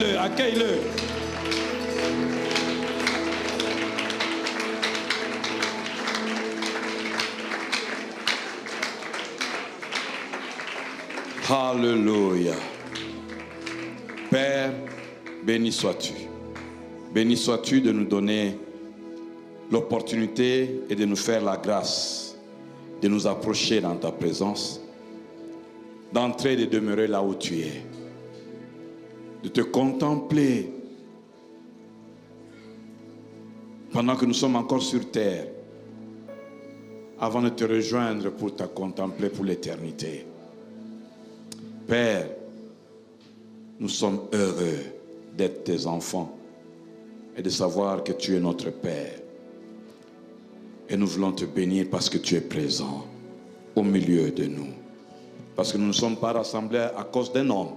Accueille-le. Alléluia. Père, béni sois-tu. Béni sois-tu de nous donner l'opportunité et de nous faire la grâce de nous approcher dans ta présence, d'entrer et de demeurer là où tu es, de te contempler pendant que nous sommes encore sur terre, avant de te rejoindre pour te contempler pour l'éternité. Père, nous sommes heureux d'être tes enfants et de savoir que tu es notre Père. Et nous voulons te bénir parce que tu es présent au milieu de nous. Parce que nous ne sommes pas rassemblés à cause d'un homme,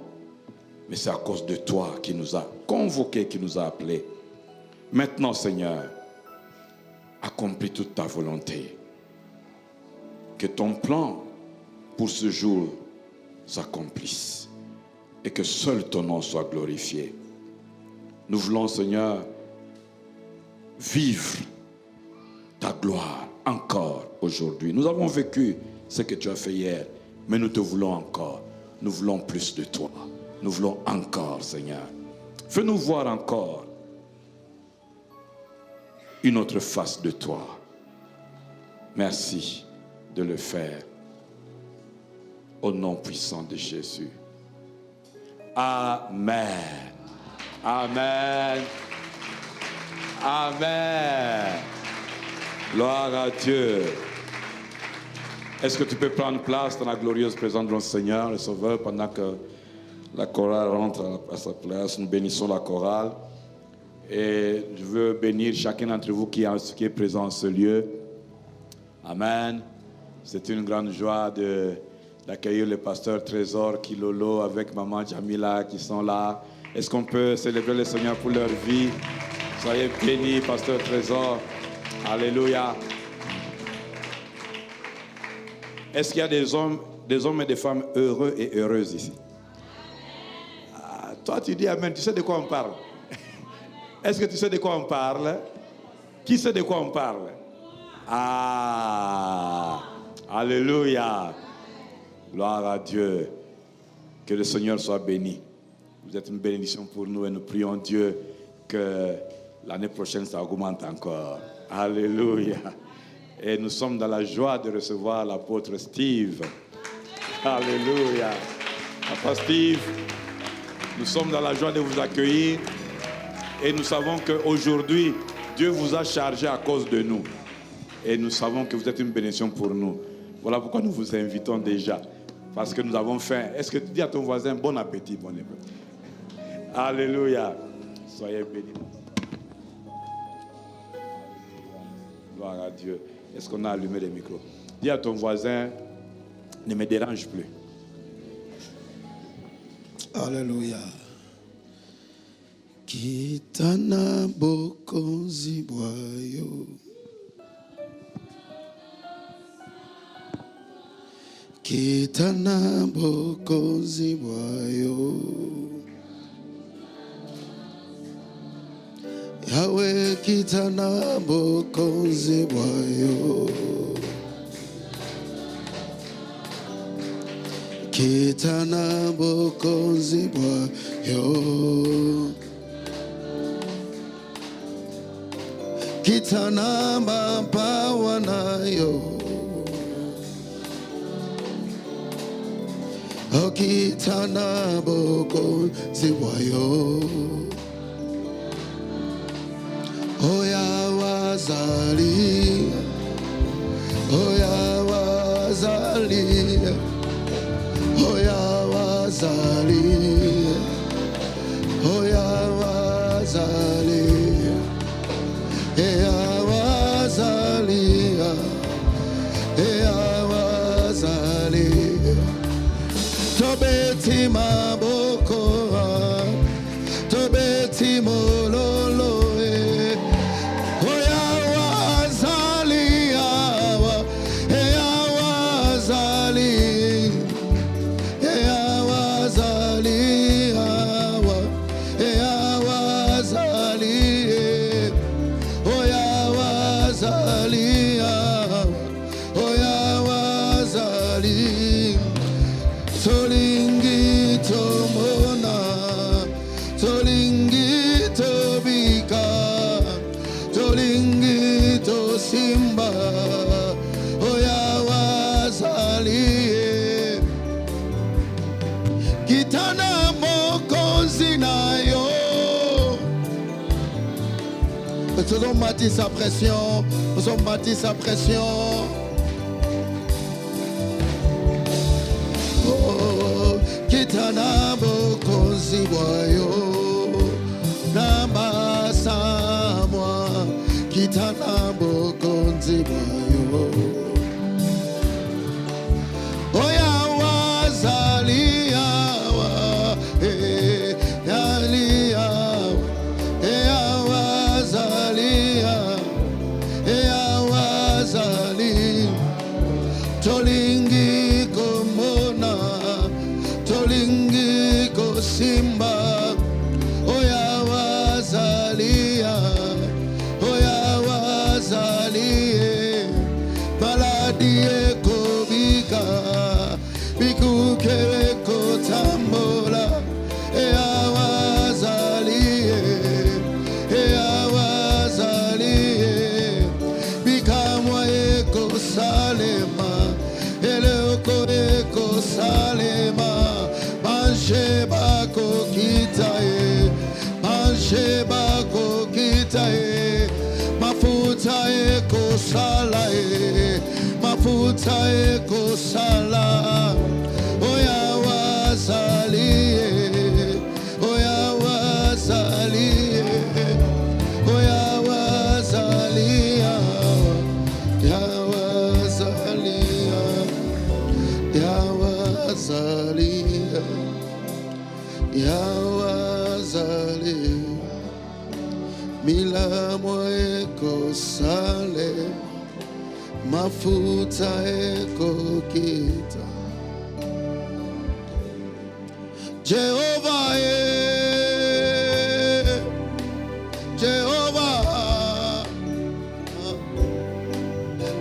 mais c'est à cause de toi qui nous a convoqués, qui nous a appelés. Maintenant, Seigneur, accomplis toute ta volonté. Que ton plan pour ce jour s'accomplisse et que seul ton nom soit glorifié. Nous voulons, Seigneur, vivre ta gloire encore aujourd'hui. Nous avons vécu ce que tu as fait hier, mais nous te voulons encore. Nous voulons plus de toi. Nous voulons encore, Seigneur. Fais-nous voir encore une autre face de toi. Merci de le faire. Au nom puissant de Jésus. Amen. Amen. Amen. Gloire à Dieu. Est-ce que tu peux prendre place dans la glorieuse présence de notre Seigneur, le Sauveur, pendant que la chorale rentre à sa place. Nous bénissons la chorale. Et je veux bénir chacun d'entre vous qui est présent en ce lieu. Amen. C'est une grande joie d'accueillir le pasteur Trésor Kilolo avec maman Jamila qui sont là. Est-ce qu'on peut célébrer le Seigneur pour leur vie? Soyez bénis, pasteur Trésor. Alléluia. Est-ce qu'il y a des hommes et des femmes heureux et heureuses ici? Ah, toi, tu dis Amen. Tu sais de quoi on parle? Est-ce que tu sais de quoi on parle? Qui sait de quoi on parle? Ah, Alléluia. Gloire à Dieu. Que le Seigneur soit béni. Vous êtes une bénédiction pour nous et nous prions Dieu que l'année prochaine ça augmente encore. Alléluia. Et nous sommes dans la joie de recevoir l'apôtre Steve. Alléluia. Papa Steve, nous sommes dans la joie de vous accueillir. Et nous savons qu'aujourd'hui, Dieu vous a chargé à cause de nous. Et nous savons que vous êtes une bénédiction pour nous. Voilà pourquoi nous vous invitons déjà. Parce que nous avons faim. Est-ce que tu dis à ton voisin, bon appétit, bon appétit. Alléluia. Soyez bénis. Gloire à Dieu. Est-ce qu'on a allumé les micros? Dis à ton voisin, ne me dérange plus. Alléluia. Kitana bokonzi boyo. Kitana bokonzi boyo. Yahweh kitana bokonzi boyo. Kitana bokonzi boyo. Kitana mabawa nayo. Oh, kitana bokonzi boyo. Oya wazali, oya wazali, oya wazali, oya wazali, eya wazali, eya wazali. Tobeti maboko, tobeti mololo. Nous avons bâti sa pression. Nous avons bâti sa pression. Oh, kitana bokozi boyo. Namba samwa. Kitana bokozi boyo. Oya wazalia wa. Yalia. Tolingi komona, tolingi kosimba, oya wazalia, oya wazalie, baladie kobika, bikukere kotambola, eya wazalie, eya wazalie, bikamwa eko salema. Eko salema, manche bako kitae, manche bako kitae, mafuta eko salae, mafuta eko sala, oya wazalie, oya wazalie, oya wazalia, ya wazalia. Yawazalia, Yawazalia, milamwa eko sale, mafuta eko kita. Jehovah, Jehovah,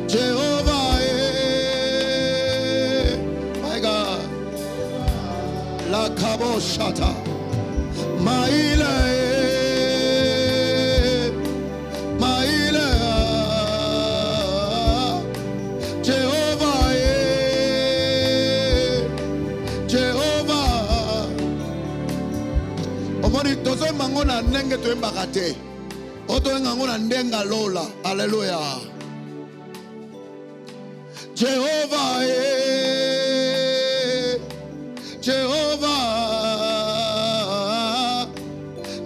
Jehovah. La kaboshata maila maila Jehovah Jehovah omoni tozo mangona ndenge to embakate oto ngangona ndenga lola hallelujah Jehovah Jehovah,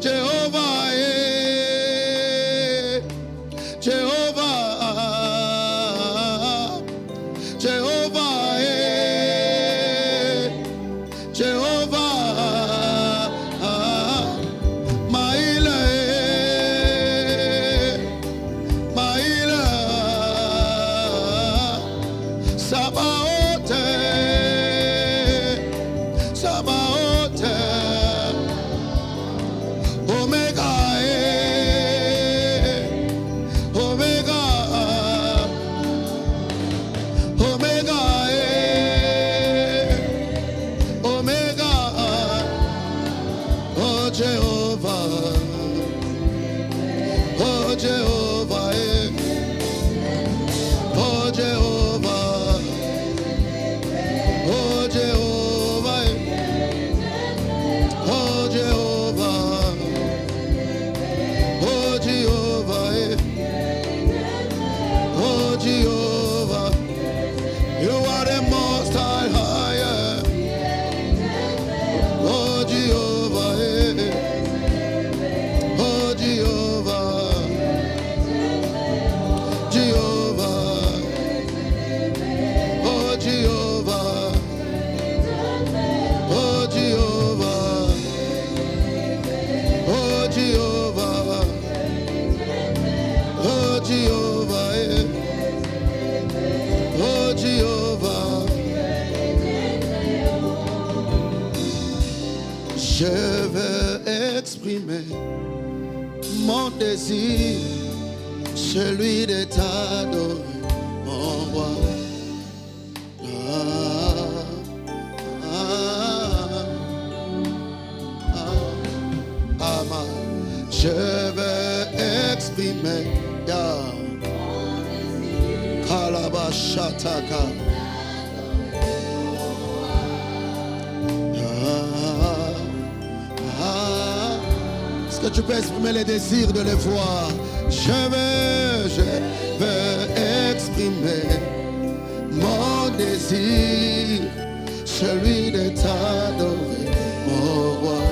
Jehovah, Jehovah, Jehovah, Jehovah, Maila, Maila, Sabaoth. Je veux exprimer mon désir, celui de t'adorer, mon roi. Je veux exprimer Kalabashataka. que tu peux exprimer les désirs de les voir? Je veux exprimer mon désir, celui de t'adorer, mon roi.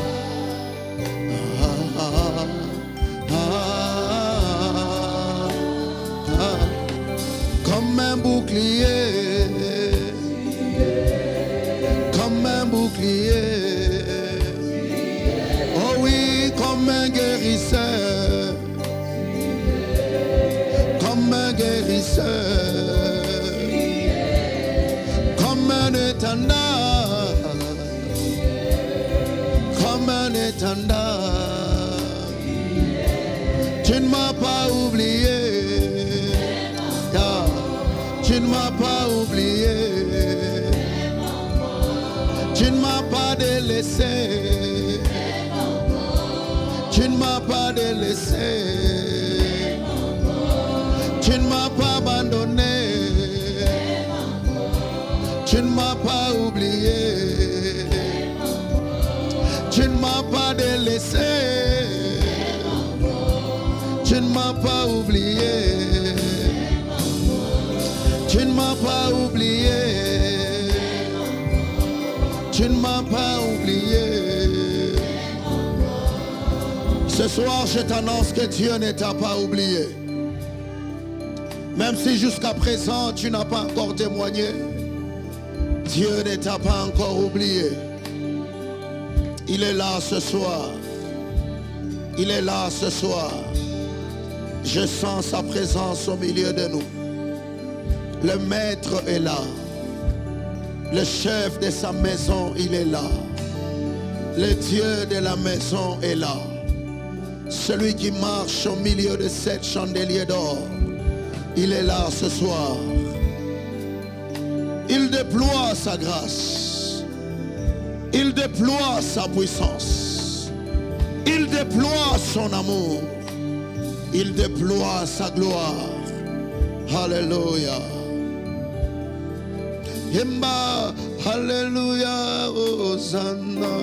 Comme un bouclier, comme un bouclier, oh oui, comme un guérisseur, comme un guérisseur, comme un étendard, comme un étendard. Tu ne m'as pas oublié. Tu ne m'as pas oublié, tu ne m'as pas délaissé, tu ne m'as pas délaissé, tu ne m'as pas abandonné, tu ne m'as pas oublié, tu ne m'as pas délaissé, tu ne m'as pas oublié. Tu ne m'as pas oublié, tu ne m'as pas oublié. Ce soir, je t'annonce que Dieu ne t'a pas oublié. Même si jusqu'à présent, tu n'as pas encore témoigné, Dieu ne t'a pas encore oublié. Il est là ce soir. Il est là ce soir. Je sens sa présence au milieu de nous. Le maître est là. Le chef de sa maison, il est là. Le Dieu de la maison est là. Celui qui marche au milieu de 7 chandeliers d'or, il est là ce soir. Il déploie sa grâce. Il déploie sa puissance. Il déploie son amour. Il déploie sa gloire. Alléluia. Himba, Alléluia, Hosanna.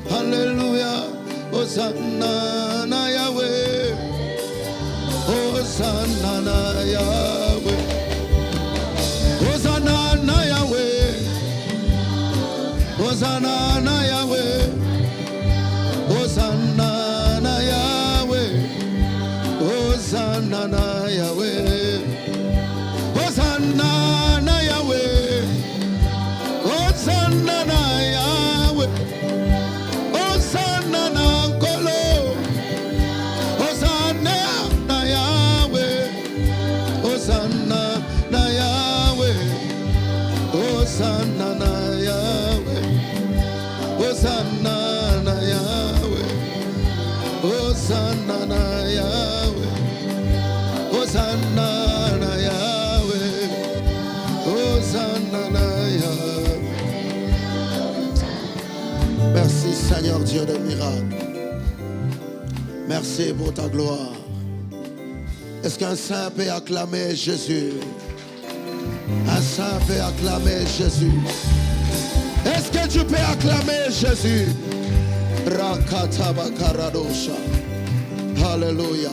Alléluia, Hosanna na Yahweh. Hosanna na Yahweh. Hosanna na Yahweh. Hosanna na Yahweh. Hosanna na Yahweh. Hosanna na Yahweh. Hosanna na Yahweh. Hosanna na Yahweh. Hosanna na Nkolo. Hosanna na Yahweh. Hosanna na Yahweh. Hosanna na Yahweh. Hosanna na Yahweh. Hosanna na Yahweh. Hosanna na Yahweh. Hosanna na Yahweh. Merci Seigneur Dieu de miracles. Merci pour ta gloire. Est-ce qu'un saint peut acclamer Jésus? Un saint peut acclamer Jésus. Est-ce que tu peux acclamer Jésus? Rakatabakaradosha. Alléluia.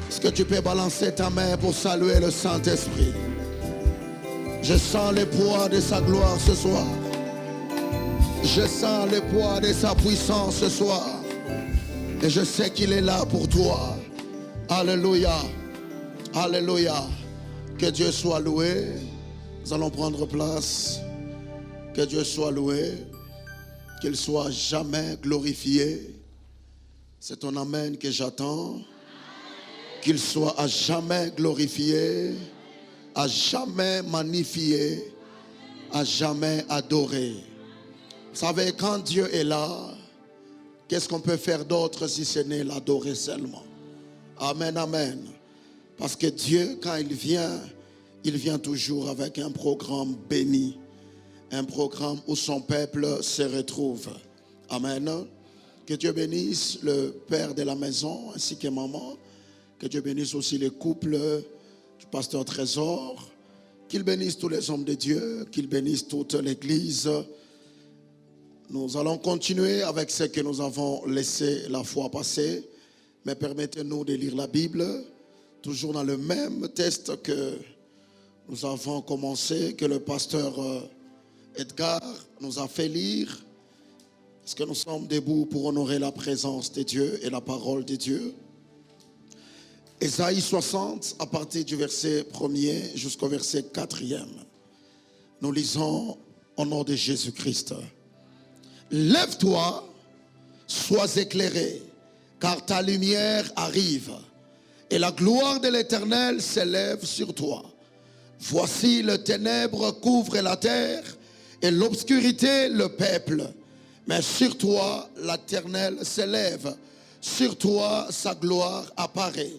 Est-ce que tu peux balancer ta main pour saluer le Saint-Esprit? Je sens le poids de sa gloire ce soir. Je sens le poids de sa puissance ce soir. Et je sais qu'il est là pour toi. Alléluia. Alléluia. Que Dieu soit loué. Nous allons prendre place. Que Dieu soit loué. Qu'il soit jamais glorifié. C'est ton amen que j'attends. Qu'il soit à jamais glorifié, à jamais magnifié, à jamais adoré. Vous savez, quand Dieu est là, qu'est-ce qu'on peut faire d'autre si ce n'est l'adorer seulement? Amen, amen. Parce que Dieu, quand il vient toujours avec un programme béni. Un programme où son peuple se retrouve. Amen. Que Dieu bénisse le père de la maison ainsi que maman. Que Dieu bénisse aussi les couples du pasteur Trésor. Qu'il bénisse tous les hommes de Dieu. Qu'il bénisse toute l'église. Nous allons continuer avec ce que nous avons laissé la fois passée. Mais permettez-nous de lire la Bible, toujours dans le même texte que nous avons commencé, que le pasteur Edgar nous a fait lire. Est-ce que nous sommes debout pour honorer la présence de Dieu et la parole de Dieu? Ésaïe 60, à partir du verset 1er jusqu'au verset 4e. Nous lisons au nom de Jésus-Christ. Lève-toi, sois éclairé, car ta lumière arrive, et la gloire de l'Éternel s'élève sur toi. Voici, le ténèbre couvre la terre, et l'obscurité le peuple. Mais sur toi, l'Éternel s'élève, sur toi, sa gloire apparaît.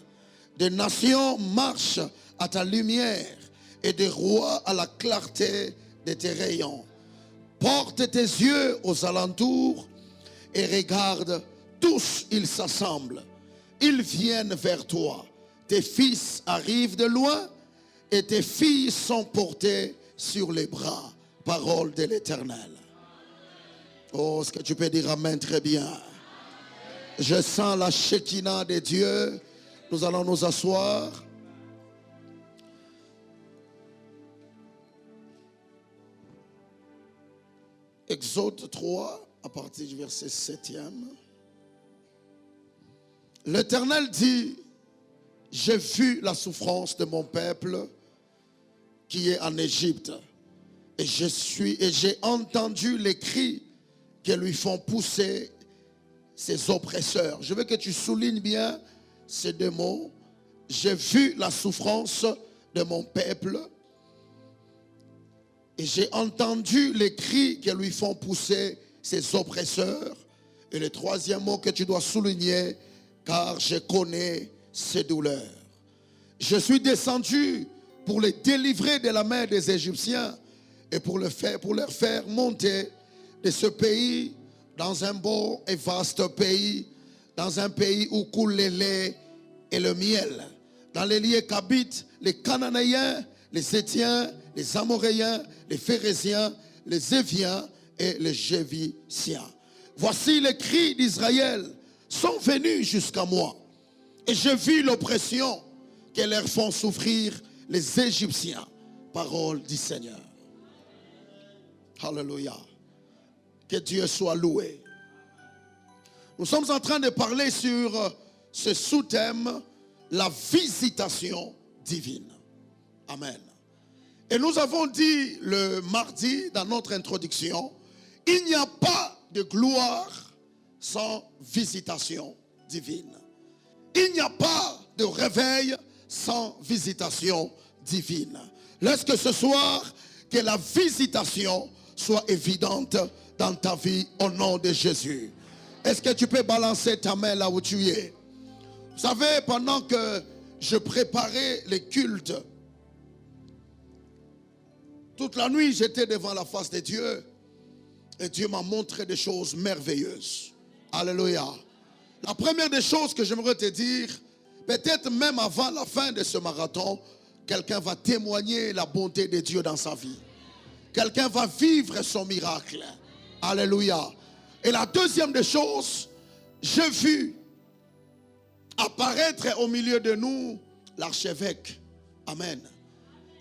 Des nations marchent à ta lumière, et des rois à la clarté de tes rayons. Porte tes yeux aux alentours et regarde, tous ils s'assemblent. Ils viennent vers toi. Tes fils arrivent de loin et tes filles sont portées sur les bras. Parole de l'Éternel. Oh, est-ce que tu peux dire amen très bien? Je sens la Shekinah de Dieu. Nous allons nous asseoir. Exode 3, à partir du verset 7e. L'Éternel dit, j'ai vu la souffrance de mon peuple qui est en Égypte. Et j'ai entendu les cris que lui font pousser ses oppresseurs. Je veux que tu soulignes bien ces deux mots. J'ai vu la souffrance de mon peuple. Et j'ai entendu les cris que lui font pousser ses oppresseurs. Et le troisième mot que tu dois souligner, car je connais ses douleurs. Je suis descendu pour les délivrer de la main des Égyptiens et pour leur faire monter de ce pays dans un beau et vaste pays, dans un pays où coule le lait et le miel, dans les lieux qu'habitent les Cananéens, les Héthiens, les Amoréens, les Phérésiens, les Éviens et les Jébusiens. Voici les cris d'Israël sont venus jusqu'à moi. Et j'ai vu l'oppression que leur font souffrir les Égyptiens. Parole du Seigneur. Alléluia. Que Dieu soit loué. Nous sommes en train de parler sur ce sous-thème, la visitation divine. Amen. Et nous avons dit le mardi dans notre introduction, il n'y a pas de gloire sans visitation divine. Il n'y a pas de réveil sans visitation divine. Laisse que ce soir, que la visitation soit évidente dans ta vie au nom de Jésus. Est-ce que tu peux balancer ta main là où tu es? Vous savez, pendant que je préparais les cultes, toute la nuit, j'étais devant la face de Dieu et Dieu m'a montré des choses merveilleuses. Alléluia. La première des choses que j'aimerais te dire, peut-être même avant la fin de ce marathon, quelqu'un va témoigner la bonté de Dieu dans sa vie. Quelqu'un va vivre son miracle. Alléluia. Et la deuxième des choses, j'ai vu apparaître au milieu de nous l'archevêque. Amen.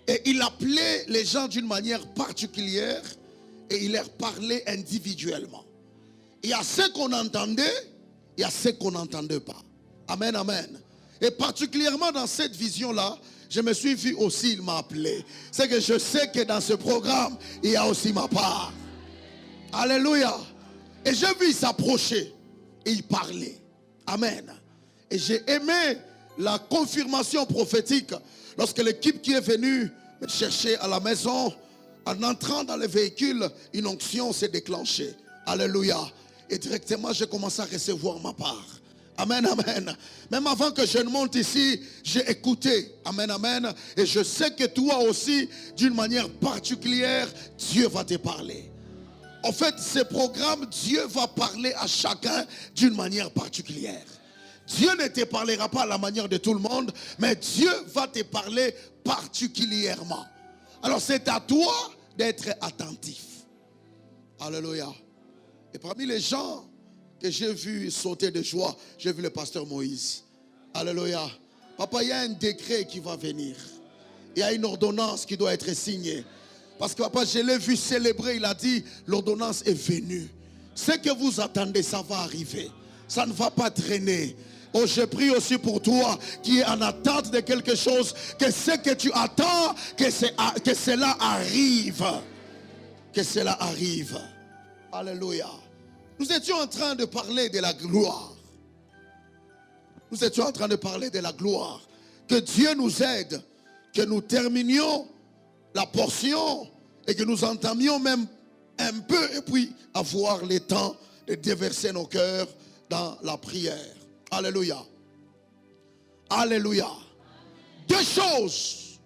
Et il appelait les gens d'une manière particulière et il leur parlait individuellement. Il y a ce qu'on entendait, il y a ce qu'on n'entendait pas. Amen, amen. Et particulièrement dans cette vision-là, je me suis vu aussi, il m'a appelé. C'est que je sais que dans ce programme, il y a aussi ma part. Alléluia. Et j'ai vu s'approcher et il parlait. Amen. Et j'ai aimé la confirmation prophétique lorsque l'équipe qui est venue me chercher à la maison, en entrant dans le véhicule, une onction s'est déclenchée. Alléluia. Et directement, j'ai commencé à recevoir ma part. Amen, amen. Même avant que je ne monte ici, j'ai écouté. Amen, amen. Et je sais que toi aussi, d'une manière particulière, Dieu va te parler. En fait, ce programme, Dieu va parler à chacun d'une manière particulière. Dieu ne te parlera pas à la manière de tout le monde, mais Dieu va te parler particulièrement. Alors c'est à toi d'être attentif. Alléluia. Et parmi les gens que j'ai vu sauter de joie, j'ai vu le pasteur Moïse. Alléluia. Papa, il y a un décret qui va venir. Il y a une ordonnance qui doit être signée. Parce que papa, je l'ai vu célébrer, il a dit, l'ordonnance est venue. Ce que vous attendez, ça va arriver. Ça ne va pas traîner. Oh, je prie aussi pour toi qui est en attente de quelque chose, que ce que tu attends, que cela arrive. Que cela arrive. Alléluia. Nous étions en train de parler de la gloire. Nous étions en train de parler de la gloire. Que Dieu nous aide, que nous terminions la portion et que nous entamions même un peu et puis avoir le temps de déverser nos cœurs dans la prière. Alléluia. Alléluia. Deux choses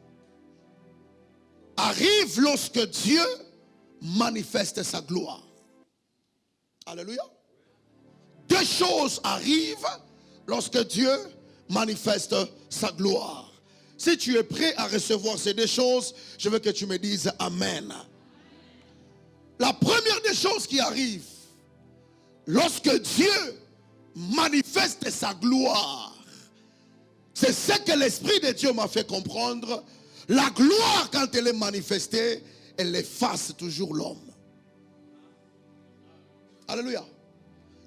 arrivent lorsque Dieu manifeste sa gloire. Alléluia. Deux choses arrivent lorsque Dieu manifeste sa gloire. Si tu es prêt à recevoir ces deux choses, je veux que tu me dises Amen. La première des choses qui arrive lorsque Dieu manifeste sa gloire, c'est ce que l'Esprit de Dieu m'a fait comprendre. La gloire, quand elle est manifestée, elle efface toujours l'homme. Alléluia.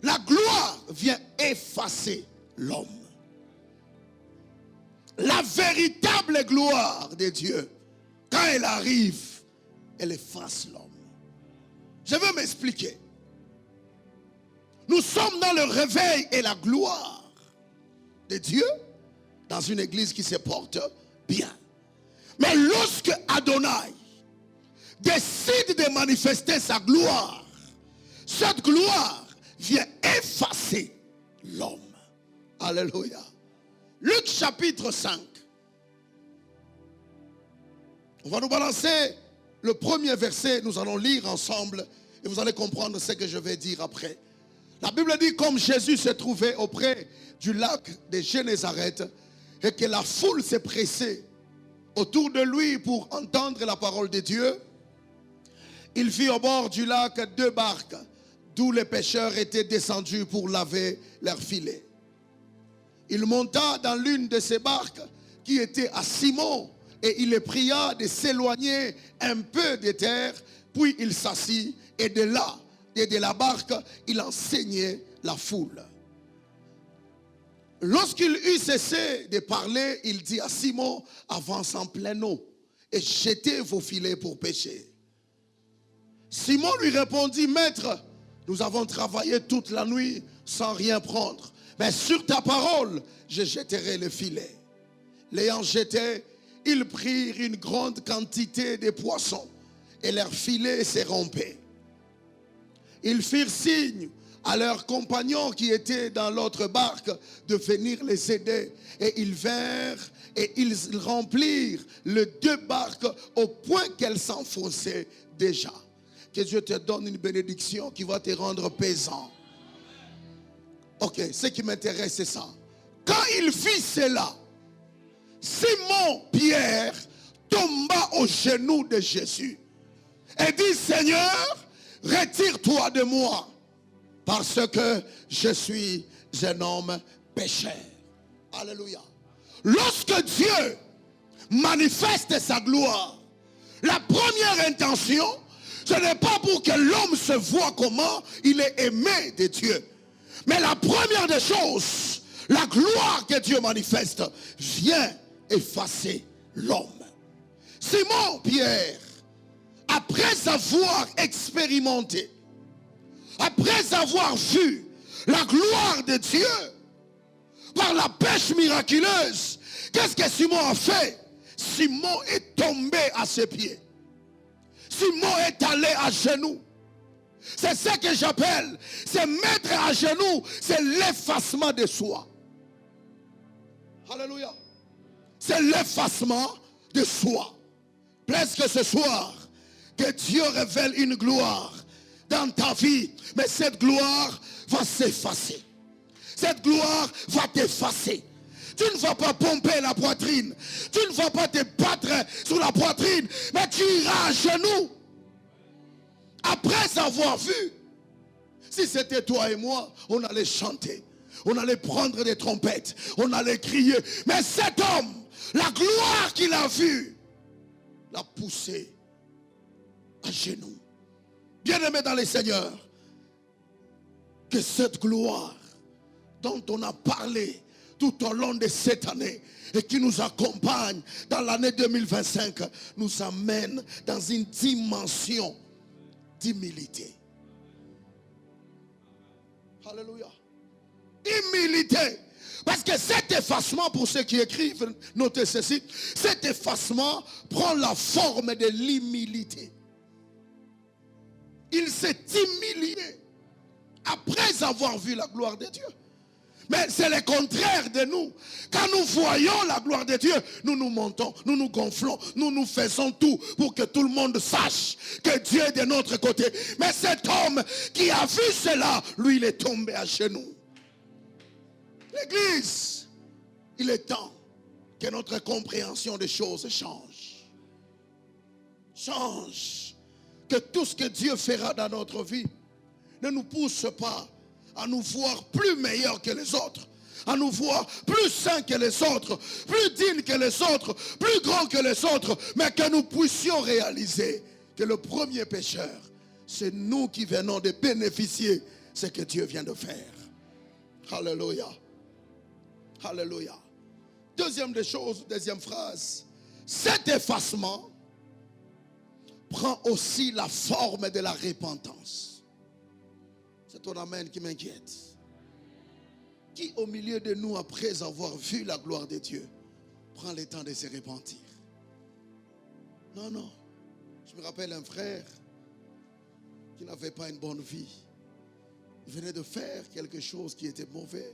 La gloire vient effacer l'homme. La véritable gloire de Dieu, quand elle arrive, elle efface l'homme. Je veux m'expliquer. Nous sommes dans le réveil et la gloire de Dieu dans une église qui se porte bien. Mais lorsque Adonai décide de manifester sa gloire, cette gloire vient effacer l'homme. Alléluia. Luc chapitre 5. On va nous balancer le premier verset. Nous allons lire ensemble et vous allez comprendre ce que je vais dire après. La Bible dit, comme Jésus se trouvait auprès du lac de Génézareth et que la foule s'est pressée autour de lui pour entendre la parole de Dieu, il vit au bord du lac deux barques d'où les pêcheurs étaient descendus pour laver leurs filets. Il monta dans l'une de ces barques qui était à Simon et il les pria de s'éloigner un peu de terre, puis il s'assit et de là, et de la barque, il enseignait la foule. Lorsqu'il eut cessé de parler, il dit à Simon, avance en pleine eau et jetez vos filets pour pêcher. Simon lui répondit, maître, nous avons travaillé toute la nuit sans rien prendre, mais sur ta parole, je jetterai le filet. L'ayant jeté, ils prirent une grande quantité de poissons et leurs filets se rompaient. Ils firent signe à leurs compagnons qui étaient dans l'autre barque de venir les aider. Et ils vinrent et ils remplirent les deux barques au point qu'elles s'enfonçaient déjà. Que Dieu te donne une bénédiction qui va te rendre pesant. Ok, ce qui m'intéresse c'est ça. Quand il vit cela, Simon Pierre tomba aux genoux de Jésus et dit, Seigneur, retire-toi de moi, parce que je suis un homme pécheur. Alléluia. Lorsque Dieu manifeste sa gloire, la première intention, ce n'est pas pour que l'homme se voie comment il est aimé de Dieu. Mais la première des choses, la gloire que Dieu manifeste, vient effacer l'homme. Simon Pierre, après avoir expérimenté, après avoir vu la gloire de Dieu par la pêche miraculeuse, qu'est-ce que Simon a fait? Simon est tombé à ses pieds. Simon est allé à genoux. C'est ce que j'appelle, c'est mettre à genoux, c'est l'effacement de soi. Alléluia. C'est l'effacement de soi. Presque ce soir, que Dieu révèle une gloire dans ta vie, mais cette gloire va s'effacer. Cette gloire va t'effacer. Tu ne vas pas pomper la poitrine, tu ne vas pas te battre sur la poitrine, mais tu iras à genoux. Après avoir vu Si c'était toi et moi, on allait chanter. On allait prendre des trompettes. On allait crier. Mais cet homme, la gloire qu'il a vue, l'a poussé à genoux. Bien-aimé dans les Seigneurs, que cette gloire dont on a parlé tout au long de cette année et qui nous accompagne dans l'année 2025 nous amène dans une dimension d'humilité. Alléluia. Humilité. Parce que cet effacement, pour ceux qui écrivent, notez ceci, cet effacement prend la forme de l'humilité. Il s'est humilié après avoir vu la gloire de Dieu. Mais c'est le contraire de nous. Quand nous voyons la gloire de Dieu, nous nous montons, nous nous gonflons, nous faisons tout pour que tout le monde sache que Dieu est de notre côté. Mais cet homme qui a vu cela, lui, il est tombé à genoux. L'Église, il est temps que notre compréhension des choses change. Change. Que tout ce que Dieu fera dans notre vie ne nous pousse pas à nous voir plus meilleurs que les autres, à nous voir plus saints que les autres, plus dignes que les autres, plus grands que les autres, mais que nous puissions réaliser que le premier pécheur, c'est nous qui venons de bénéficier de ce que Dieu vient de faire. Alléluia. Alléluia. Deuxième des choses, deuxième phrase, cet effacement prend aussi la forme de la repentance. C'est ton amen qui m'inquiète. Qui au milieu de nous, après avoir vu la gloire de Dieu, prend le temps de se repentir? Non, non. Je me rappelle un frère qui n'avait pas une bonne vie. Il venait de faire quelque chose qui était mauvais.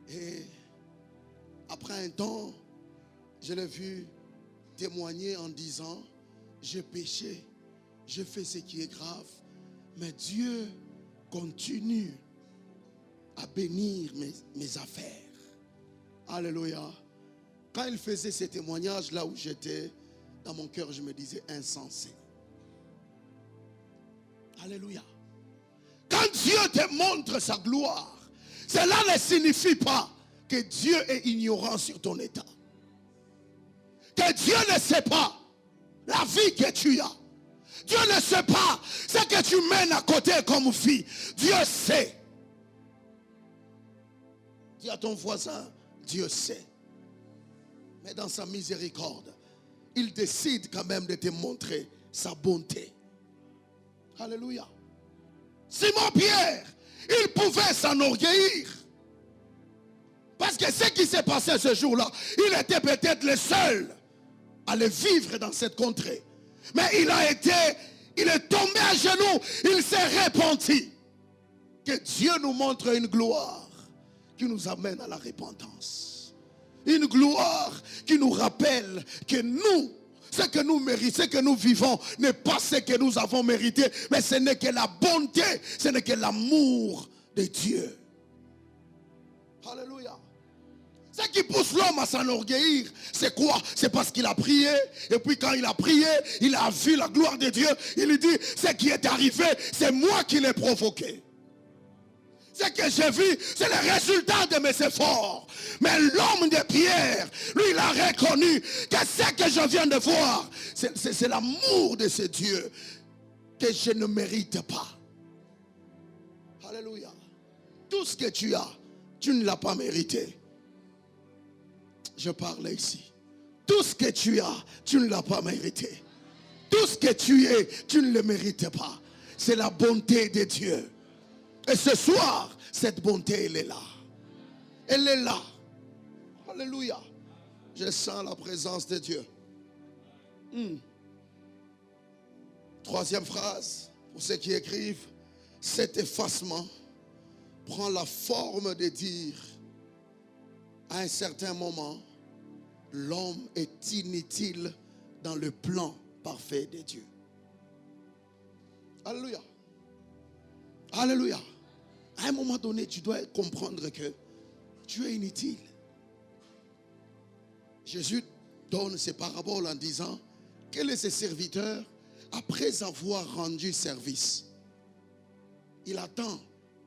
Et après un temps, je l'ai vu témoigner en disant, j'ai péché, j'ai fait ce qui est grave, mais Dieu continue à bénir mes affaires. Alléluia. Quand il faisait ces témoignages, là où j'étais, dans mon cœur, je me disais insensé. Alléluia. Quand Dieu te montre sa gloire, cela ne signifie pas que Dieu est ignorant sur ton état. Que Dieu ne sait pas la vie que tu as. Dieu ne sait pas ce que tu mènes à côté comme vie. Dieu sait. Dis à ton voisin, Dieu sait. Mais dans sa miséricorde, il décide quand même de te montrer sa bonté. Alléluia. Simon-Pierre, il pouvait s'enorgueillir. Parce que ce qui s'est passé ce jour-là, il était peut-être le seul à le vivre dans cette contrée. Mais il est tombé à genoux, il s'est repenti. Que Dieu nous montre une gloire qui nous amène à la repentance. Une gloire qui nous rappelle que nous, ce que nous méritons, ce que nous vivons, n'est pas ce que nous avons mérité, mais ce n'est que la bonté, ce n'est que l'amour de Dieu. Alléluia. Ce qui pousse l'homme à s'enorgueillir, c'est quoi? C'est parce qu'il a prié. Et puis quand il a prié, il a vu la gloire de Dieu. Il lui dit, ce qui est arrivé, c'est moi qui l'ai provoqué. Ce que j'ai vu, c'est le résultat de mes efforts. Mais l'homme de Pierre, lui, il a reconnu que ce que je viens de voir, c'est l'amour de ce Dieu que je ne mérite pas. Alléluia. Tout ce que tu as, tu ne l'as pas mérité. Je parle ici. Tout ce que tu as, tu ne l'as pas mérité. Tout ce que tu es, tu ne le mérites pas. C'est la bonté de Dieu. Et ce soir, cette bonté, elle est là. Elle est là. Alléluia. Je sens la présence de Dieu. Troisième phrase, pour ceux qui écrivent, cet effacement prend la forme de dire, à un certain moment, l'homme est inutile dans le plan parfait de Dieu. Alléluia. Alléluia. À un moment donné, tu dois comprendre que tu es inutile. Jésus donne ces paraboles en disant, quel est ce serviteur, après avoir rendu service, il attend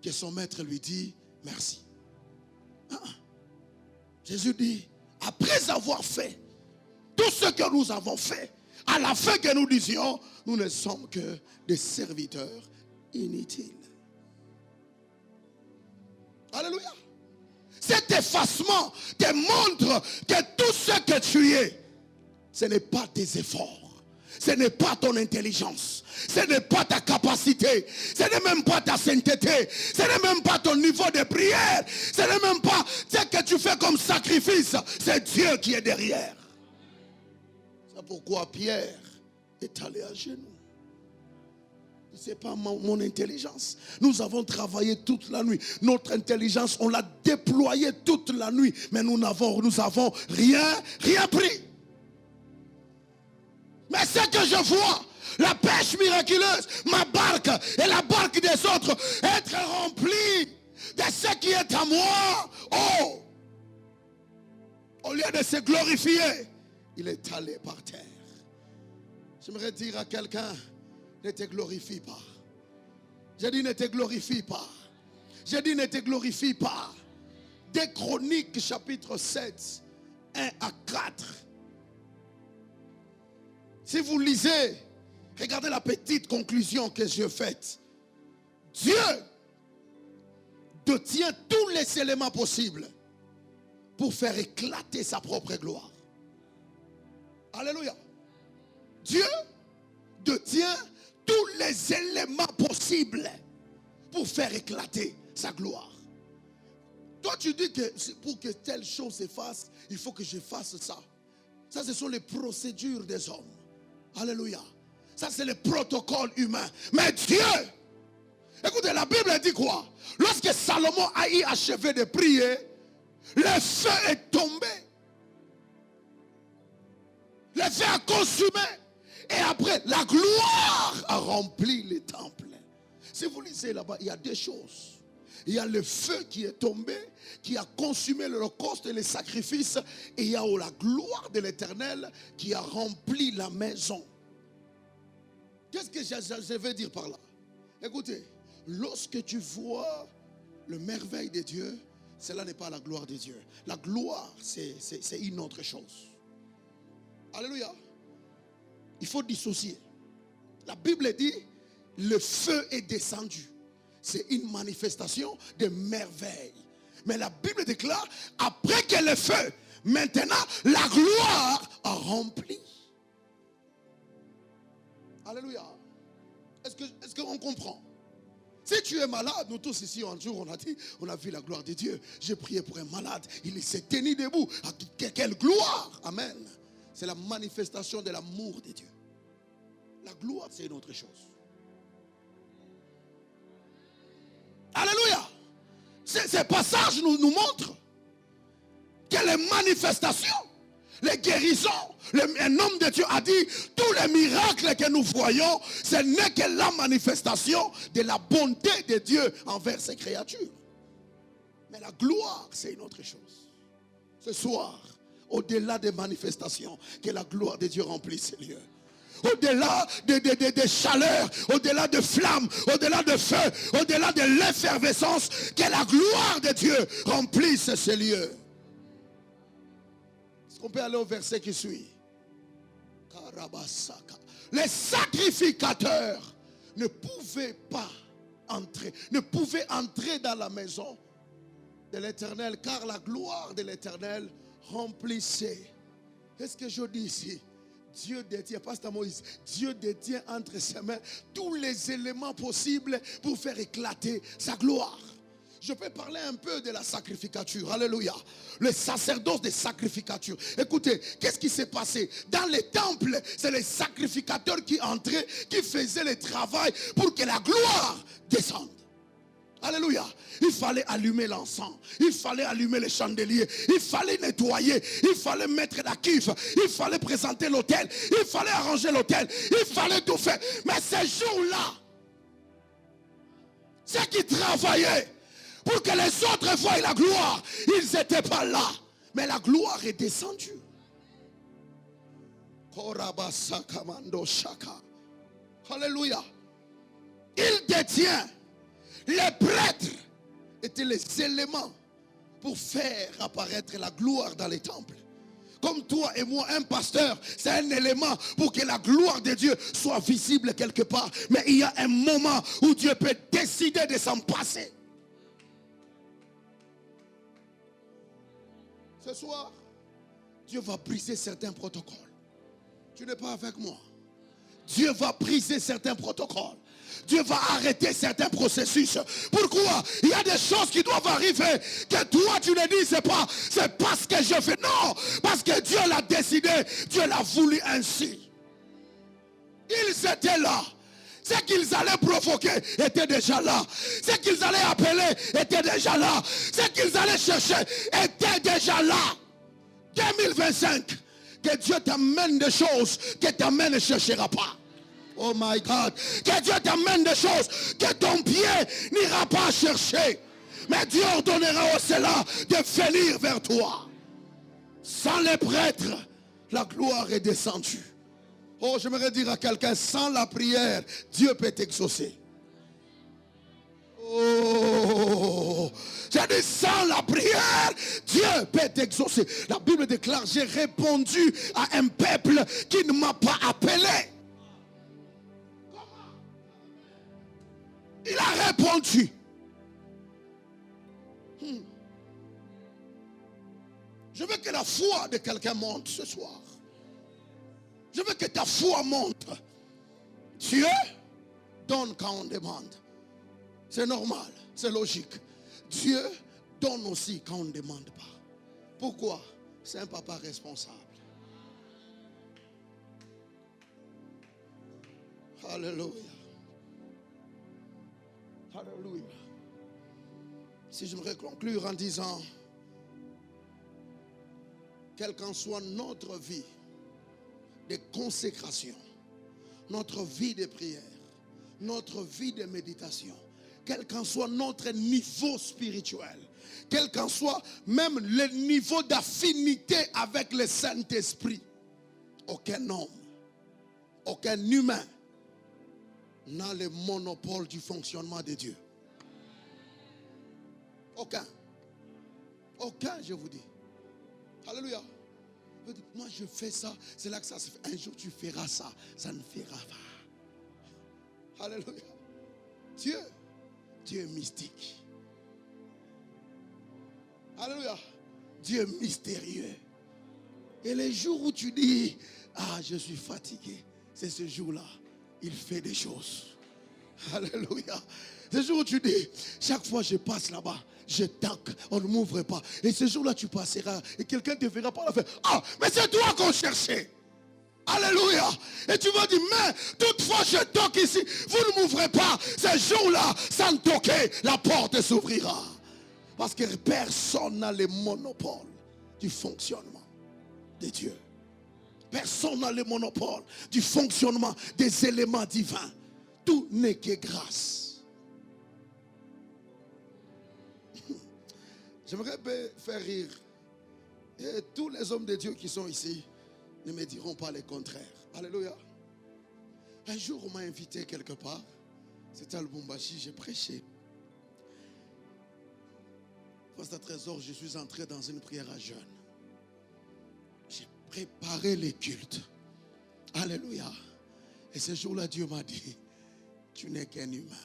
que son maître lui dise merci. Jésus dit, après avoir fait tout ce que nous avons fait, à la fin que nous disions, nous ne sommes que des serviteurs inutiles. Alléluia. Cet effacement te montre que tout ce que tu es, ce n'est pas tes efforts, ce n'est pas ton intelligence, ce n'est pas ta capacité, ce n'est même pas ta sainteté, ce n'est même pas ton niveau de prière, ce n'est même pas ce que tu fais comme sacrifice, c'est Dieu qui est derrière. C'est pourquoi Pierre est allé à genoux. Ce n'est pas mon intelligence. Nous avons travaillé toute la nuit. Notre intelligence, on l'a déployée toute la nuit. Mais nous n'avons rien pris. Mais ce que je vois, la pêche miraculeuse, ma barque et la barque des autres, être remplie de ce qui est à moi. Oh! Au lieu de se glorifier, il est allé par terre. J'aimerais dire à quelqu'un, ne te glorifie pas. J'ai dit ne te glorifie pas. J'ai dit ne te glorifie pas. Des Chroniques chapitre 7, 1 à 4. Si vous lisez, regardez la petite conclusion que j'ai faite. Dieu détient tous les éléments possibles pour faire éclater sa propre gloire. Alléluia. Dieu détient tous les éléments possibles pour faire éclater sa gloire. Toi tu dis que pour que telle chose se fasse, il faut que je fasse ça. Ça ce sont les procédures des hommes. Alléluia. Ça c'est le protocole humain. Mais Dieu, écoutez, la Bible dit quoi? Lorsque Salomon a eu achevé de prier, le feu est tombé. Le feu a consumé. Et après, la gloire a rempli les temples. Si vous lisez là-bas, il y a deux choses. Il y a le feu qui est tombé, qui a consumé l'holocauste et les sacrifices. Et il y a la gloire de l'Éternel qui a rempli la maison. Qu'est-ce que je veux dire par là? Écoutez, lorsque tu vois le merveille de Dieu, cela n'est pas la gloire de Dieu. La gloire, c'est une autre chose. Alléluia. Il faut dissocier. La Bible dit, le feu est descendu. C'est une manifestation de merveille. Mais la Bible déclare, après que le feu, maintenant, la gloire a rempli. Alléluia. Est-ce qu'on comprend? Si tu es malade, nous tous ici, un jour, on a dit, on a vu la gloire de Dieu. J'ai prié pour un malade. Il s'est tenu debout. Quelle gloire! Amen. C'est la manifestation de l'amour de Dieu. La gloire, c'est une autre chose. Alléluia. Ces passages nous montrent que les manifestations, les guérisons, un homme de Dieu a dit, tous les miracles que nous voyons, ce n'est que la manifestation de la bonté de Dieu envers ses créatures. Mais la gloire, c'est une autre chose. Ce soir, au-delà des manifestations, que la gloire de Dieu remplisse ces lieux. Au-delà de chaleur, au-delà de flammes, au-delà de feu, au-delà de l'effervescence, que la gloire de Dieu remplisse ces lieux. Est-ce qu'on peut aller au verset qui suit? Les sacrificateurs ne pouvaient pas entrer, ne pouvaient entrer dans la maison de l'Éternel, car la gloire de l'Éternel remplissait. Qu'est-ce que je dis ici? Dieu détient, pasteur Moïse, Dieu détient entre ses mains tous les éléments possibles pour faire éclater sa gloire. Je peux parler un peu de la sacrificature. Alléluia. Le sacerdoce des sacrificatures. Écoutez, qu'est-ce qui s'est passé? Dans les temples, c'est les sacrificateurs qui entraient, qui faisaient le travail pour que la gloire descende. Alléluia. Il fallait allumer l'encens. Il fallait allumer les chandeliers. Il fallait nettoyer. Il fallait mettre la cuve. Il fallait présenter l'autel. Il fallait arranger l'autel. Il fallait tout faire. Mais ces jours-là, ceux qui travaillaient pour que les autres voient la gloire, ils n'étaient pas là. Mais la gloire est descendue. Alléluia. Il détient Les prêtres étaient les éléments pour faire apparaître la gloire dans les temples. Comme toi et moi, un pasteur, c'est un élément pour que la gloire de Dieu soit visible quelque part. Mais il y a un moment où Dieu peut décider de s'en passer. Ce soir, Dieu va briser certains protocoles. Tu n'es pas avec moi. Dieu va briser certains protocoles. Dieu va arrêter certains processus. Pourquoi? Il y a des choses qui doivent arriver que toi tu ne dises pas, c'est parce que je fais. Non, parce que Dieu l'a décidé, Dieu l'a voulu ainsi. Ils étaient là. Ce qu'ils allaient provoquer était déjà là. Ce qu'ils allaient appeler était déjà là. Ce qu'ils allaient chercher était déjà là. 2025, que Dieu t'amène des choses que ta-main ne cherchera pas. Oh my God. Que Dieu t'amène des choses que ton pied n'ira pas chercher. Mais Dieu ordonnera au cela de venir vers toi. Sans les prêtres, la gloire est descendue. Oh, j'aimerais dire à quelqu'un, sans la prière, Dieu peut t'exaucer. Oh, j'ai dit sans la prière, Dieu peut t'exaucer. La Bible déclare, j'ai répondu à un peuple qui ne m'a pas appelé. Il a répondu. Je veux que la foi de quelqu'un monte ce soir. Je veux que ta foi monte. Dieu donne quand on demande. C'est normal, c'est logique. Dieu donne aussi quand on ne demande pas. Pourquoi? C'est un papa responsable. Alléluia. Alléluia. Si je me conclure en disant, quelle qu'en soit notre vie de consécration, notre vie de prière, notre vie de méditation, quel qu'en soit notre niveau spirituel, quel qu'en soit même le niveau d'affinité avec le Saint-Esprit, aucun homme, aucun humain n'a le monopole du fonctionnement de Dieu. Aucun. Aucun, je vous dis. Alléluia. Moi, je fais ça, c'est là que ça se fait. Un jour, tu feras ça, ça ne fera pas. Alléluia. Dieu est mystique. Alléluia. Dieu est mystérieux. Et les jours où tu dis, ah, je suis fatigué, c'est ce jour-là, il fait des choses. Alléluia. Ce jour où tu dis, chaque fois je passe là-bas, je toque, on ne m'ouvre pas. Et ce jour-là, tu passeras et quelqu'un te verra par la faire. Ah, mais c'est toi qu'on cherchait. Alléluia. Et tu vas dire, mais toutefois je toque ici, vous ne m'ouvrez pas. Ce jour-là, sans toquer, la porte s'ouvrira. Parce que personne n'a le monopole du fonctionnement de Dieu. Personne n'a le monopole du fonctionnement des éléments divins. Tout n'est que grâce. J'aimerais faire rire. Et tous les hommes de Dieu qui sont ici ne me diront pas le contraire. Alléluia. Un jour, on m'a invité quelque part. C'était à Lubumbashi, j'ai prêché. Pasteur Trésor, je suis entré dans une prière à jeûne. J'ai préparé les cultes. Alléluia. Et ce jour-là, Dieu m'a dit, tu n'es qu'un humain.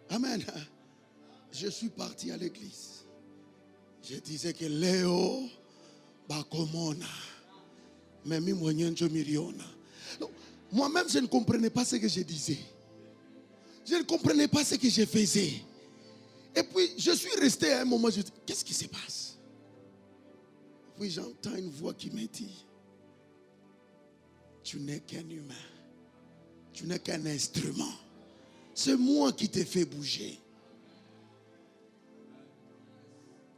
Amen. Je suis parti à l'église. Je disais que Léo Bakomona. Moi-même, je ne comprenais pas ce que je disais. Je ne comprenais pas ce que je faisais. Et puis, je suis resté à un moment, je dis, qu'est-ce qui se passe? Puis j'entends une voix qui me dit, tu n'es qu'un humain. Tu n'es qu'un instrument. C'est moi qui t'ai fait bouger.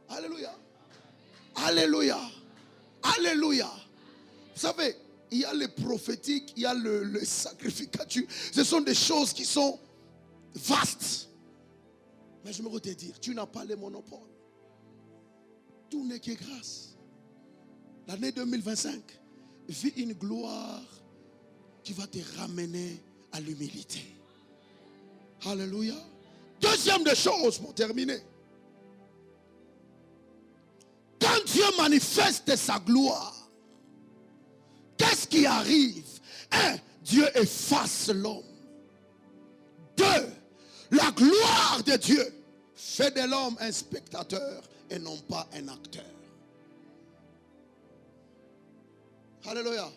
Alléluia. Alléluia. Alléluia. Vous savez, il y a le prophétique, il y a le sacrificature. Ce sont des choses qui sont vastes. Mais je me te dire, tu n'as pas le monopole. Tout n'est que grâce. L'année 2025 vit une gloire qui va te ramener à l'humilité. Alléluia. Deuxième des choses pour terminer. Quand Dieu manifeste sa gloire, qu'est-ce qui arrive? 1. Dieu efface l'homme. 2. La gloire de Dieu fait de l'homme un spectateur et non pas un acteur. Alléluia.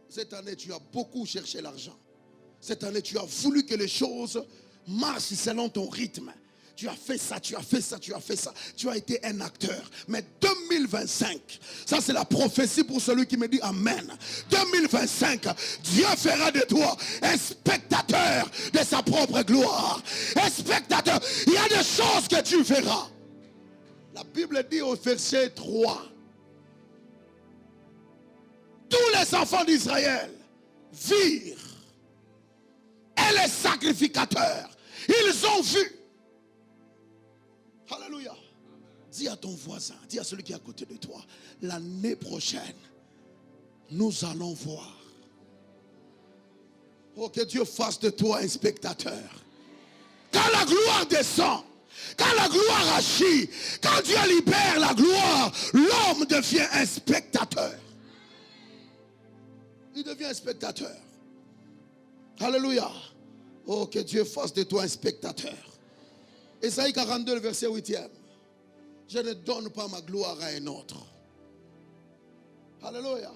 Cette année, tu as beaucoup cherché l'argent. Cette année, tu as voulu que les choses marchent selon ton rythme. Tu as fait ça, tu as fait ça, tu as fait ça. Tu as été un acteur. Mais 2025, ça c'est la prophétie pour celui qui me dit Amen. 2025, Dieu fera de toi un spectateur de sa propre gloire. Un spectateur. Il y a des choses que tu verras. La Bible dit au verset 3. Tous les enfants d'Israël virent. Et les sacrificateurs, ils ont vu. Alléluia. Dis à ton voisin, dis à celui qui est à côté de toi, l'année prochaine, nous allons voir. Oh, que Dieu fasse de toi un spectateur. Quand la gloire descend, quand la gloire agit, quand Dieu libère la gloire, l'homme devient un spectateur. Il devient un spectateur. Alléluia. Oh, que Dieu fasse de toi un spectateur. Ésaïe 42, le verset 8e. Je ne donne pas ma gloire à un autre. Alléluia.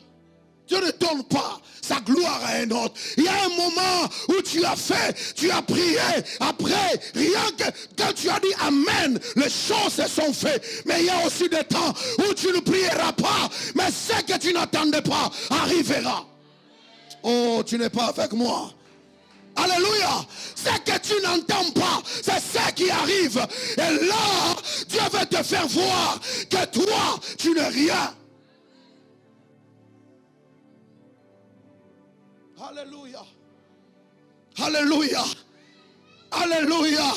Dieu ne donne pas sa gloire à un autre. Il y a un moment où tu as fait, tu as prié. Après, rien que quand tu as dit Amen, les choses se sont faites. Mais il y a aussi des temps où tu ne prieras pas. Mais ce que tu n'attendais pas arrivera. Oh, tu n'es pas avec moi. Alléluia. Ce que tu n'entends pas, c'est ce qui arrive. Et là, Dieu veut te faire voir que toi, tu n'es rien. Alléluia. Alléluia. Alléluia.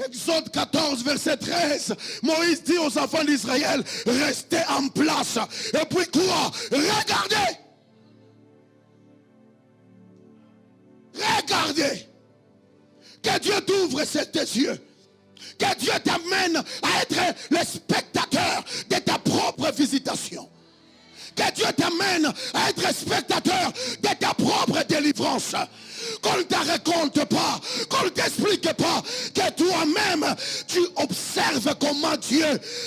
Exode 14, verset 13. Moïse dit aux enfants d'Israël, restez en place. Et puis quoi? Regardez. Regardez. Que Dieu t'ouvre tes yeux. Que Dieu t'amène à être le spectateur de ta propre visitation. Que Dieu t'amène à être spectateur de ta propre délivrance. Qu'on ne te raconte pas, qu'on ne t'explique pas, que toi-même tu observes comment Dieu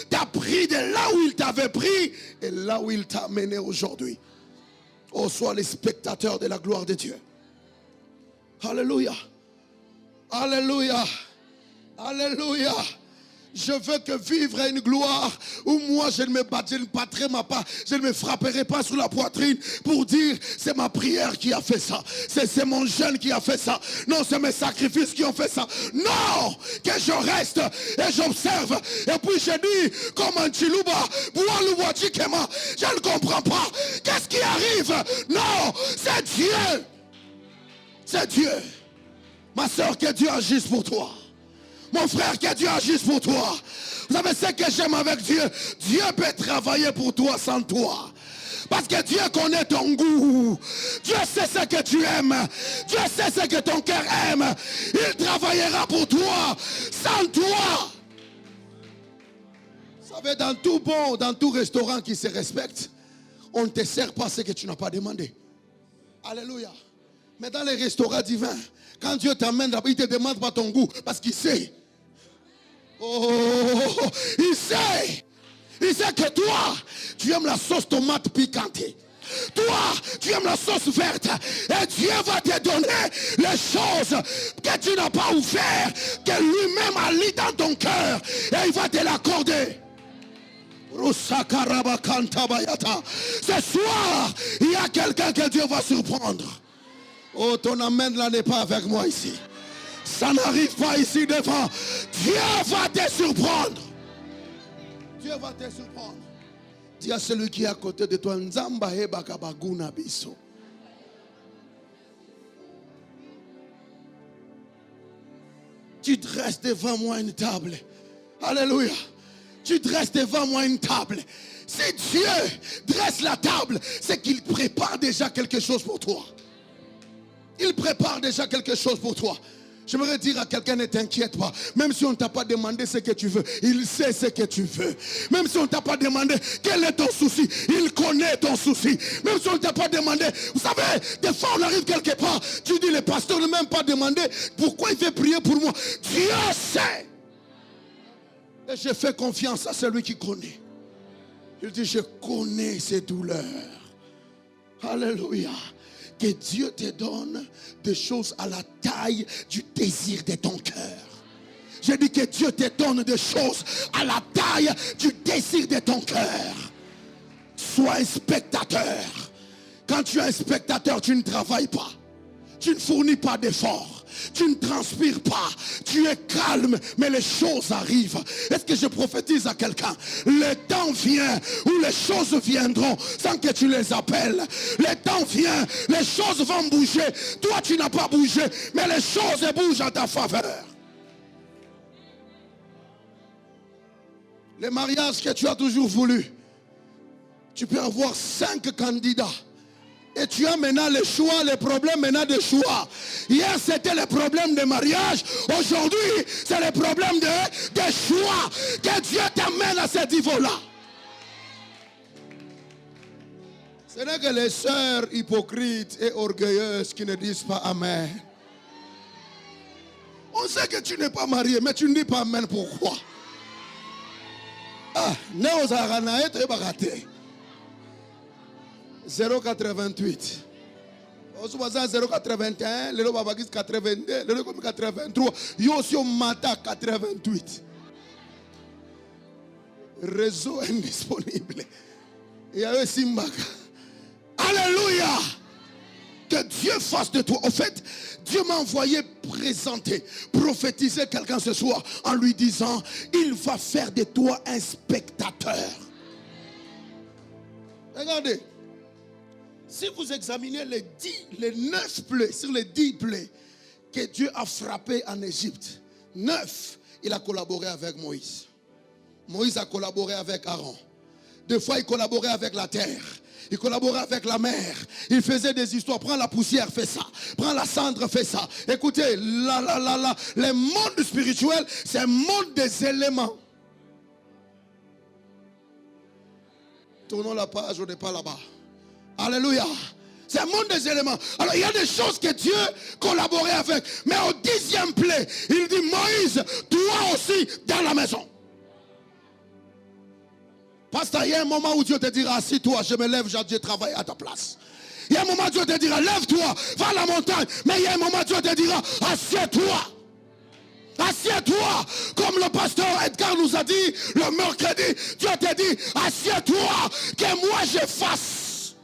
t'a pris de là où il t'avait pris et là où il t'a amené aujourd'hui. Oh, sois les spectateurs de la gloire de Dieu. Alléluia. Alléluia. Alléluia. Je veux que vivre une gloire où moi je ne me battrai pas, je ne me frapperai pas sur la poitrine pour dire c'est ma prière qui a fait ça, c'est mon jeûne qui a fait ça, non c'est mes sacrifices qui ont fait ça. Non, que je reste et j'observe et puis je dis comme un chilouba, je ne comprends pas, qu'est-ce qui arrive? Non, c'est Dieu. C'est Dieu. Ma soeur, que Dieu agisse pour toi. Mon frère, que Dieu agisse pour toi. Vous savez ce que j'aime avec Dieu? Dieu peut travailler pour toi sans toi. Parce que Dieu connaît ton goût. Dieu sait ce que tu aimes. Dieu sait ce que ton cœur aime. Il travaillera pour toi sans toi. Vous savez, dans tout restaurant qui se respecte, on ne te sert pas ce que tu n'as pas demandé. Alléluia. Mais dans les restaurants divins, quand Dieu t'amène là-bas, il ne te demande pas ton goût parce qu'il sait. Oh, il sait. Il sait que toi, tu aimes la sauce tomate piquante. Toi, tu aimes la sauce verte. Et Dieu va te donner les choses que tu n'as pas ouvert, que lui-même a mis dans ton cœur. Et il va te l'accorder. Ce soir, il y a quelqu'un que Dieu va surprendre. Oh, ton amen là n'est pas avec moi ici. Ça n'arrive pas ici devant. Dieu va te surprendre. Dieu va te surprendre. Dis à celui qui est à côté de toi, Nzamba heba kabaguna biso. Tu dresses devant moi une table. Alléluia. Tu dresses devant moi une table. Si Dieu dresse la table, c'est qu'il prépare déjà quelque chose pour toi. Il prépare déjà quelque chose pour toi. J'aimerais dire à quelqu'un, ne t'inquiète pas. Même si on ne t'a pas demandé ce que tu veux, il sait ce que tu veux. Même si on ne t'a pas demandé quel est ton souci, il connaît ton souci. Même si on ne t'a pas demandé, vous savez, des fois on arrive quelque part, tu dis le pasteur ne m'a même pas demandé pourquoi il fait prier pour moi. Dieu sait. Et je fais confiance à celui qui connaît. Il dit, je connais ses douleurs. Alléluia. Que Dieu te donne des choses à la taille du désir de ton cœur. Je dis que Dieu te donne des choses à la taille du désir de ton cœur. Sois un spectateur. Quand tu es un spectateur, tu ne travailles pas. Tu ne fournis pas d'efforts. Tu ne transpires pas. Tu es calme, mais les choses arrivent. Est-ce que je prophétise à quelqu'un? Le temps vient où les choses viendront sans que tu les appelles. Le temps vient, les choses vont bouger. Toi, tu n'as pas bougé, mais les choses bougent en ta faveur. Les mariages que tu as toujours voulu, tu peux avoir 5 candidats. Et tu as maintenant le choix, le problème maintenant de choix. Hier c'était le problème de mariage. Aujourd'hui c'est le problème de choix. Que Dieu t'amène à ce niveau-là. Ce n'est que les sœurs hypocrites et orgueilleuses qui ne disent pas Amen. On sait que tu n'es pas marié, mais tu ne dis pas Amen. Pourquoi? Ah, Néozaranae très baraté. 0,88. On se voit à 0,81. Le Baba 82. Le 83. Yo aussi au matin 88. Réseau indisponible. Il y a eu Simbaka. Alléluia. Que Dieu fasse de toi. En fait, Dieu m'a envoyé présenter, prophétiser quelqu'un ce soir en lui disant, il va faire de toi un spectateur. Regardez. Si vous examinez les 9 plaies, sur les 10 plaies que Dieu a frappées en Égypte, 9, il a collaboré avec Moïse. Moïse a collaboré avec Aaron. Des fois, il collaborait avec la terre. Il collaborait avec la mer. Il faisait des histoires. Prends la poussière, fais ça. Prends la cendre, fais ça. Écoutez, le monde spirituel, c'est un monde des éléments. Tournons la page, on n'est pas là-bas. Alléluia. C'est un monde des éléments. Alors il y a des choses que Dieu collaborait avec. Mais au 10e plaie, il dit Moïse, toi aussi dans la maison. Pasteur, il y a un moment où Dieu te dira, assis-toi, je me lève, je travaille à ta place. Il y a un moment où Dieu te dira, lève-toi, va à la montagne. Mais il y a un moment où Dieu te dira, assieds-toi. Assieds-toi, comme le pasteur Edgar nous a dit le mercredi. Dieu te dit, assieds-toi, que moi je fasse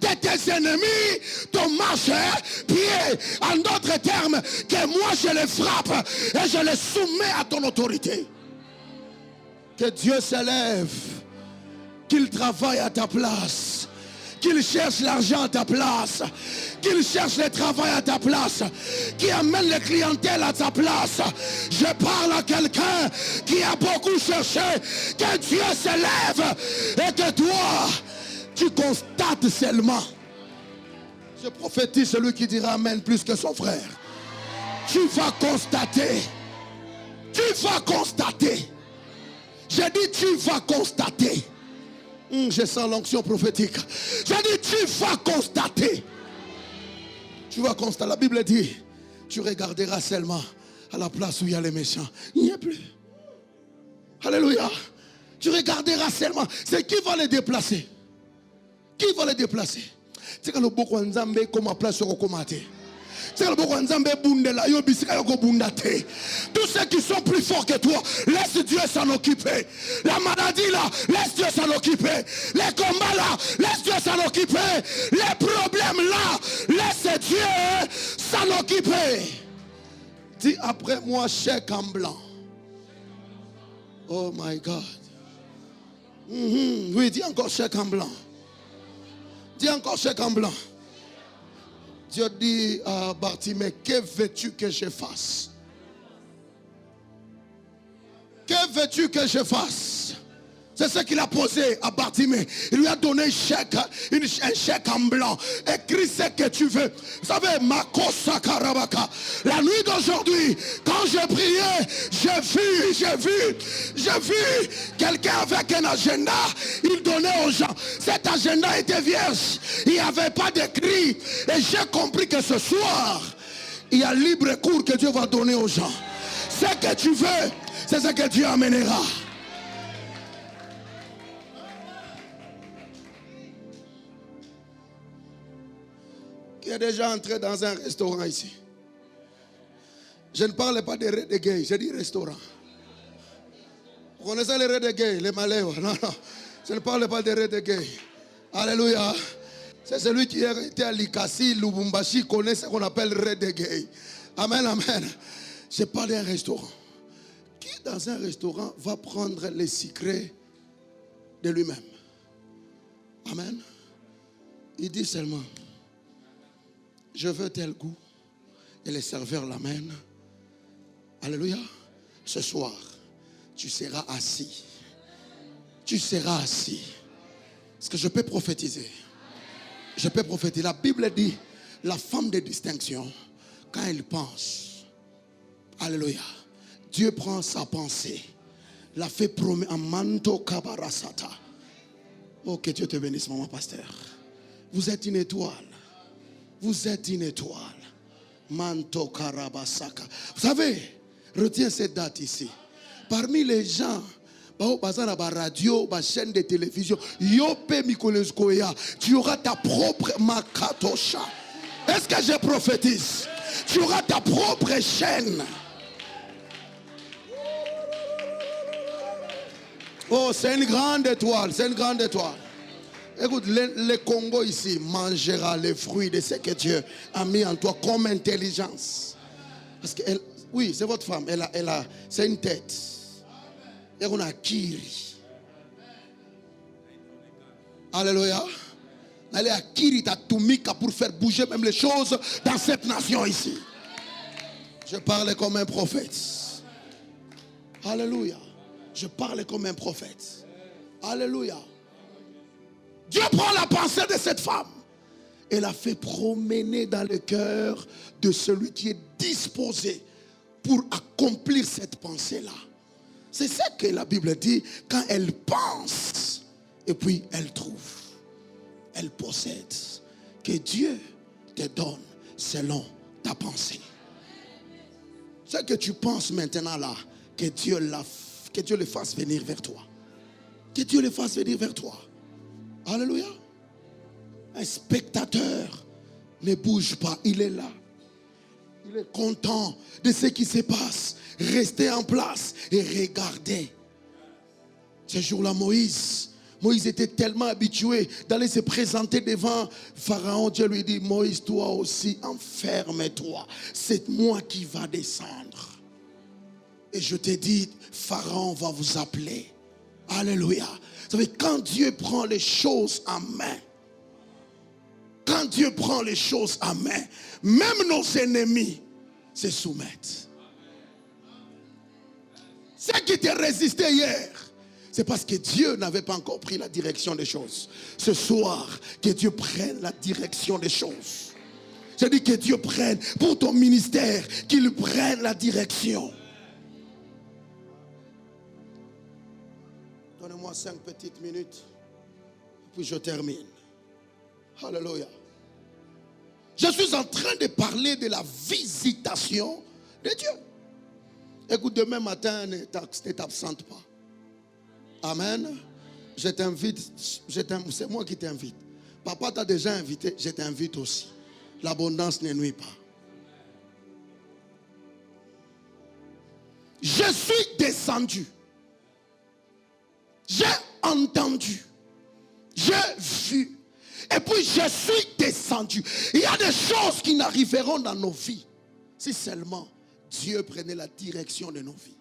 de tes ennemis ton marche-pied. En d'autres termes, que moi je les frappe et je les soumets à ton autorité. Que Dieu s'élève, qu'il travaille à ta place, qu'il cherche l'argent à ta place, qu'il cherche le travail à ta place, qu'il amène les clientèles à ta place. Je parle à quelqu'un qui a beaucoup cherché. Que Dieu s'élève et que toi, tu constates seulement. Je prophétise celui qui dira Amen plus que son frère. Tu vas constater. Tu vas constater. J'ai dit tu vas constater. Je sens l'onction prophétique. J'ai dit tu vas constater. Tu vas constater. La Bible dit tu regarderas seulement à la place où il y a les méchants. Il n'y a plus. Alléluia. Tu regarderas seulement. C'est qui va les déplacer? Qui va les déplacer? C'est que le beaucoup nzambe comme place sur commater. C'est que le beaucoup nzambe bundela yo bisika yo bundate. Tous ceux qui sont plus forts que toi, laisse Dieu s'en occuper. La maladie là, laisse Dieu s'en occuper. Les combats là, laisse Dieu s'en occuper. Les problèmes là, laisse Dieu s'en occuper. Dis après moi chèque en blanc. Oh my God. Oui, dis encore chèque en blanc. Dis encore chèque en blanc. Dieu dit à Bartimée, que veux-tu que je fasse? Que veux-tu que je fasse? C'est ce qu'il a posé à Bartimée. Il lui a donné un chèque en blanc. Écris ce que tu veux. Vous savez, Makosa Karabaka. La nuit d'aujourd'hui, quand j'ai prié, j'ai vu quelqu'un avec un agenda. Il donnait aux gens. Cet agenda était vierge. Il n'y avait pas d'écrit. Et j'ai compris que ce soir, il y a libre cours que Dieu va donner aux gens. Ce que tu veux, c'est ce que Dieu amènera. Qui est déjà entré dans un restaurant ici? Je ne parle pas des reggae, je dis restaurant. Vous connaissez les reggae, les maléos? Non, non. Je ne parle pas des reggae. Alléluia. C'est celui qui était à Likasi, Lubumbashi, connaît ce qu'on appelle reggae. Amen, amen. Je parle d'un restaurant. Qui dans un restaurant va prendre les secrets de lui-même? Amen. Il dit seulement, je veux tel goût. Et les serveurs l'amènent. Alléluia. Ce soir, tu seras assis. Tu seras assis. Est-ce que je peux prophétiser? Je peux prophétiser. La Bible dit, la femme de distinction, quand elle pense, alléluia, Dieu prend sa pensée, la fait promettre en manto kabarasata. Oh, que Dieu te bénisse, maman pasteur. Vous êtes une étoile. Vous êtes une étoile. Manto karabasaka. Vous savez, retiens cette date ici. Parmi les gens, radio, chaîne de télévision, tu auras ta propre makatosha. Est-ce que je prophétise? Tu auras ta propre chaîne. Oh, c'est une grande étoile. C'est une grande étoile. Écoute, le Congo ici mangera les fruits de ce que Dieu a mis en toi comme intelligence. Parce que, oui, c'est votre femme. C'est une tête. Et on a Kiri. Alléluia. Elle a Kiri Tatumika pour faire bouger même les choses dans cette nation ici. Je parle comme un prophète. Alléluia. Je parle comme un prophète. Alléluia. Dieu prend la pensée de cette femme et la fait promener dans le cœur de celui qui est disposé pour accomplir cette pensée-là. C'est ça que la Bible dit, quand elle pense et puis elle trouve, elle possède. Que Dieu te donne selon ta pensée. Ce que tu penses maintenant là, que Dieu le fasse venir vers toi. Que Dieu le fasse venir vers toi. Alléluia. Un spectateur ne bouge pas, il est là. Il est content de ce qui se passe. Restez en place et regardez. Ce jour-là, Moïse était tellement habitué d'aller se présenter devant Pharaon. Dieu lui dit, Moïse, toi aussi, enferme-toi. C'est moi qui va descendre. Et je te dis, Pharaon va vous appeler. Alléluia. Vous savez, quand Dieu prend les choses en main, quand Dieu prend les choses en main, même nos ennemis se soumettent. Ce qui te résistait hier, c'est parce que Dieu n'avait pas encore pris la direction des choses. Ce soir, que Dieu prenne la direction des choses. Je dis que Dieu prenne pour ton ministère, qu'il prenne la direction. Donnez-moi 5 petites minutes, puis je termine. Alléluia. Je suis en train de parler de la visitation de Dieu. Écoute, demain matin, ne t'absente pas. Amen. Je t'invite, c'est moi qui t'invite. Papa t'a déjà invité, je t'invite aussi. L'abondance ne nuit pas. Je suis descendu. J'ai entendu. J'ai vu. Et puis je suis descendu. Il y a des choses qui n'arriveront dans nos vies si seulement Dieu prenait la direction de nos vies.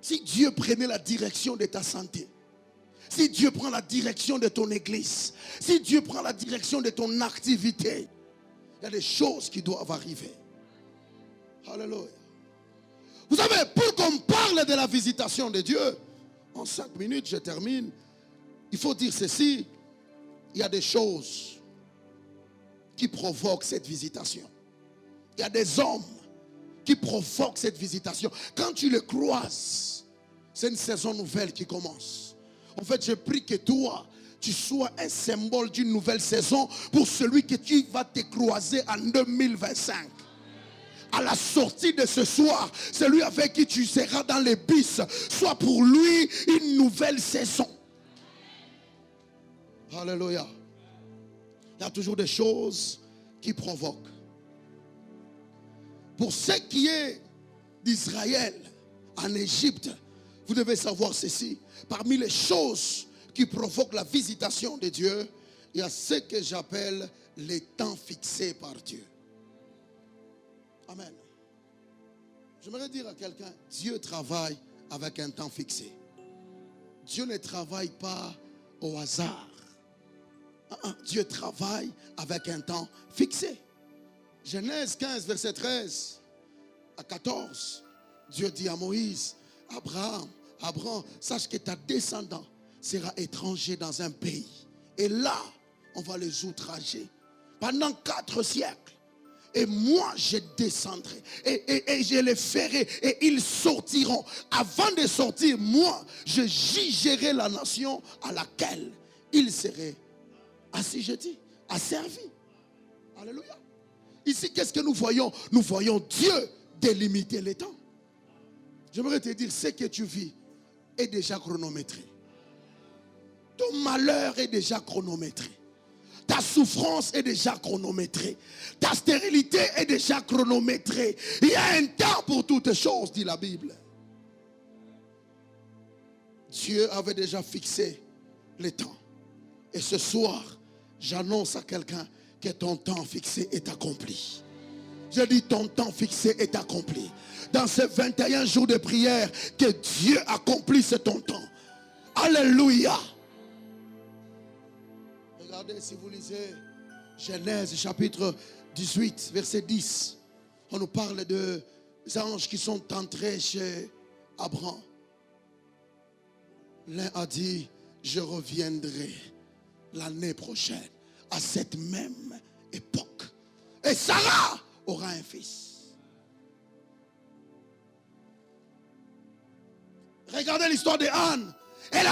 Si Dieu prenait la direction de ta santé, si Dieu prend la direction de ton église, si Dieu prend la direction de ton activité, il y a des choses qui doivent arriver. Alléluia. Vous savez, pour qu'on parle de la visitation de Dieu, En 5 minutes, je termine. Il faut dire ceci. Il y a des choses qui provoquent cette visitation. Il y a des hommes qui provoquent cette visitation. Quand tu les croises, c'est une saison nouvelle qui commence. En fait, je prie que toi, tu sois un symbole d'une nouvelle saison pour celui que tu vas te croiser en 2025. À la sortie de ce soir, celui avec qui tu seras dans les bus, soit pour lui une nouvelle saison. Alléluia. Il y a toujours des choses qui provoquent. Pour ce qui est d'Israël en Égypte, vous devez savoir ceci. Parmi les choses qui provoquent la visitation de Dieu, il y a ce que j'appelle les temps fixés par Dieu. Amen. J'aimerais dire à quelqu'un, Dieu travaille avec un temps fixé. Dieu ne travaille pas au hasard. Dieu travaille avec un temps fixé. Genèse 15, verset 13 à 14. Dieu dit à Moïse, Abraham, sache que ta descendant sera étranger dans un pays. Et là, on va les outrager pendant 4 siècles. Et moi, je descendrai et je les ferai et ils sortiront. Avant de sortir, moi, je jugerai la nation à laquelle ils seraient assujettis, asservis. Alléluia. Ici, qu'est-ce que nous voyons? Nous voyons Dieu délimiter les temps. J'aimerais te dire, ce que tu vis est déjà chronométré. Ton malheur est déjà chronométré. Ta souffrance est déjà chronométrée. Ta stérilité est déjà chronométrée. Il y a un temps pour toutes choses, dit la Bible. Dieu avait déjà fixé les temps. Et ce soir, j'annonce à quelqu'un que ton temps fixé est accompli. Je dis ton temps fixé est accompli. Dans ces 21 jours de prière, que Dieu accomplisse ton temps. Alléluia. Regardez, si vous lisez Genèse chapitre 18, verset 10, on nous parle de anges qui sont entrés chez Abraham. L'un a dit, je reviendrai l'année prochaine à cette même époque. Et Sarah aura un fils. Regardez l'histoire de Anne. Elle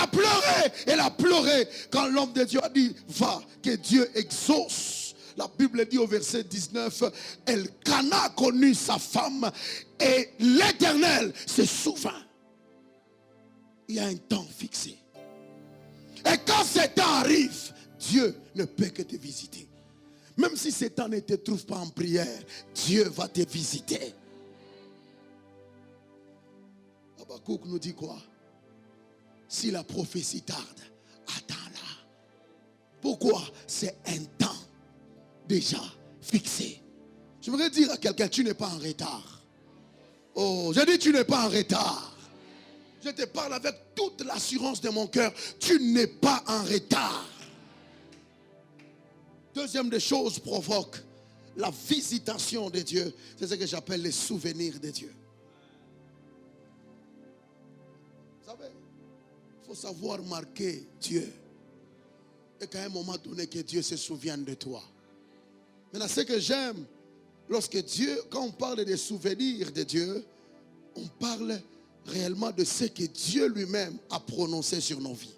a pleuré quand l'homme de Dieu a dit, va, que Dieu exauce. La Bible dit au verset 19, Elkana connut sa femme et l'Éternel se souvint. Il y a un temps fixé. Et quand ce temps arrive, Dieu ne peut que te visiter. Même si ce temps ne te trouve pas en prière, Dieu va te visiter. Habakkuk nous dit quoi? Si la prophétie tarde, attends-la. Pourquoi? C'est un temps déjà fixé. J'aimerais dire à quelqu'un, tu n'es pas en retard. Oh, je dis tu n'es pas en retard. Je te parle avec toute l'assurance de mon cœur. Tu n'es pas en retard. Deuxième des choses provoque la visitation de Dieu. C'est ce que j'appelle les souvenirs de Dieu. Vous savez, il faut savoir marquer Dieu. Et qu'à un moment donné, que Dieu se souvienne de toi. Maintenant, ce que j'aime, lorsque Dieu, quand on parle des souvenirs de Dieu, on parle réellement de ce que Dieu lui-même a prononcé sur nos vies.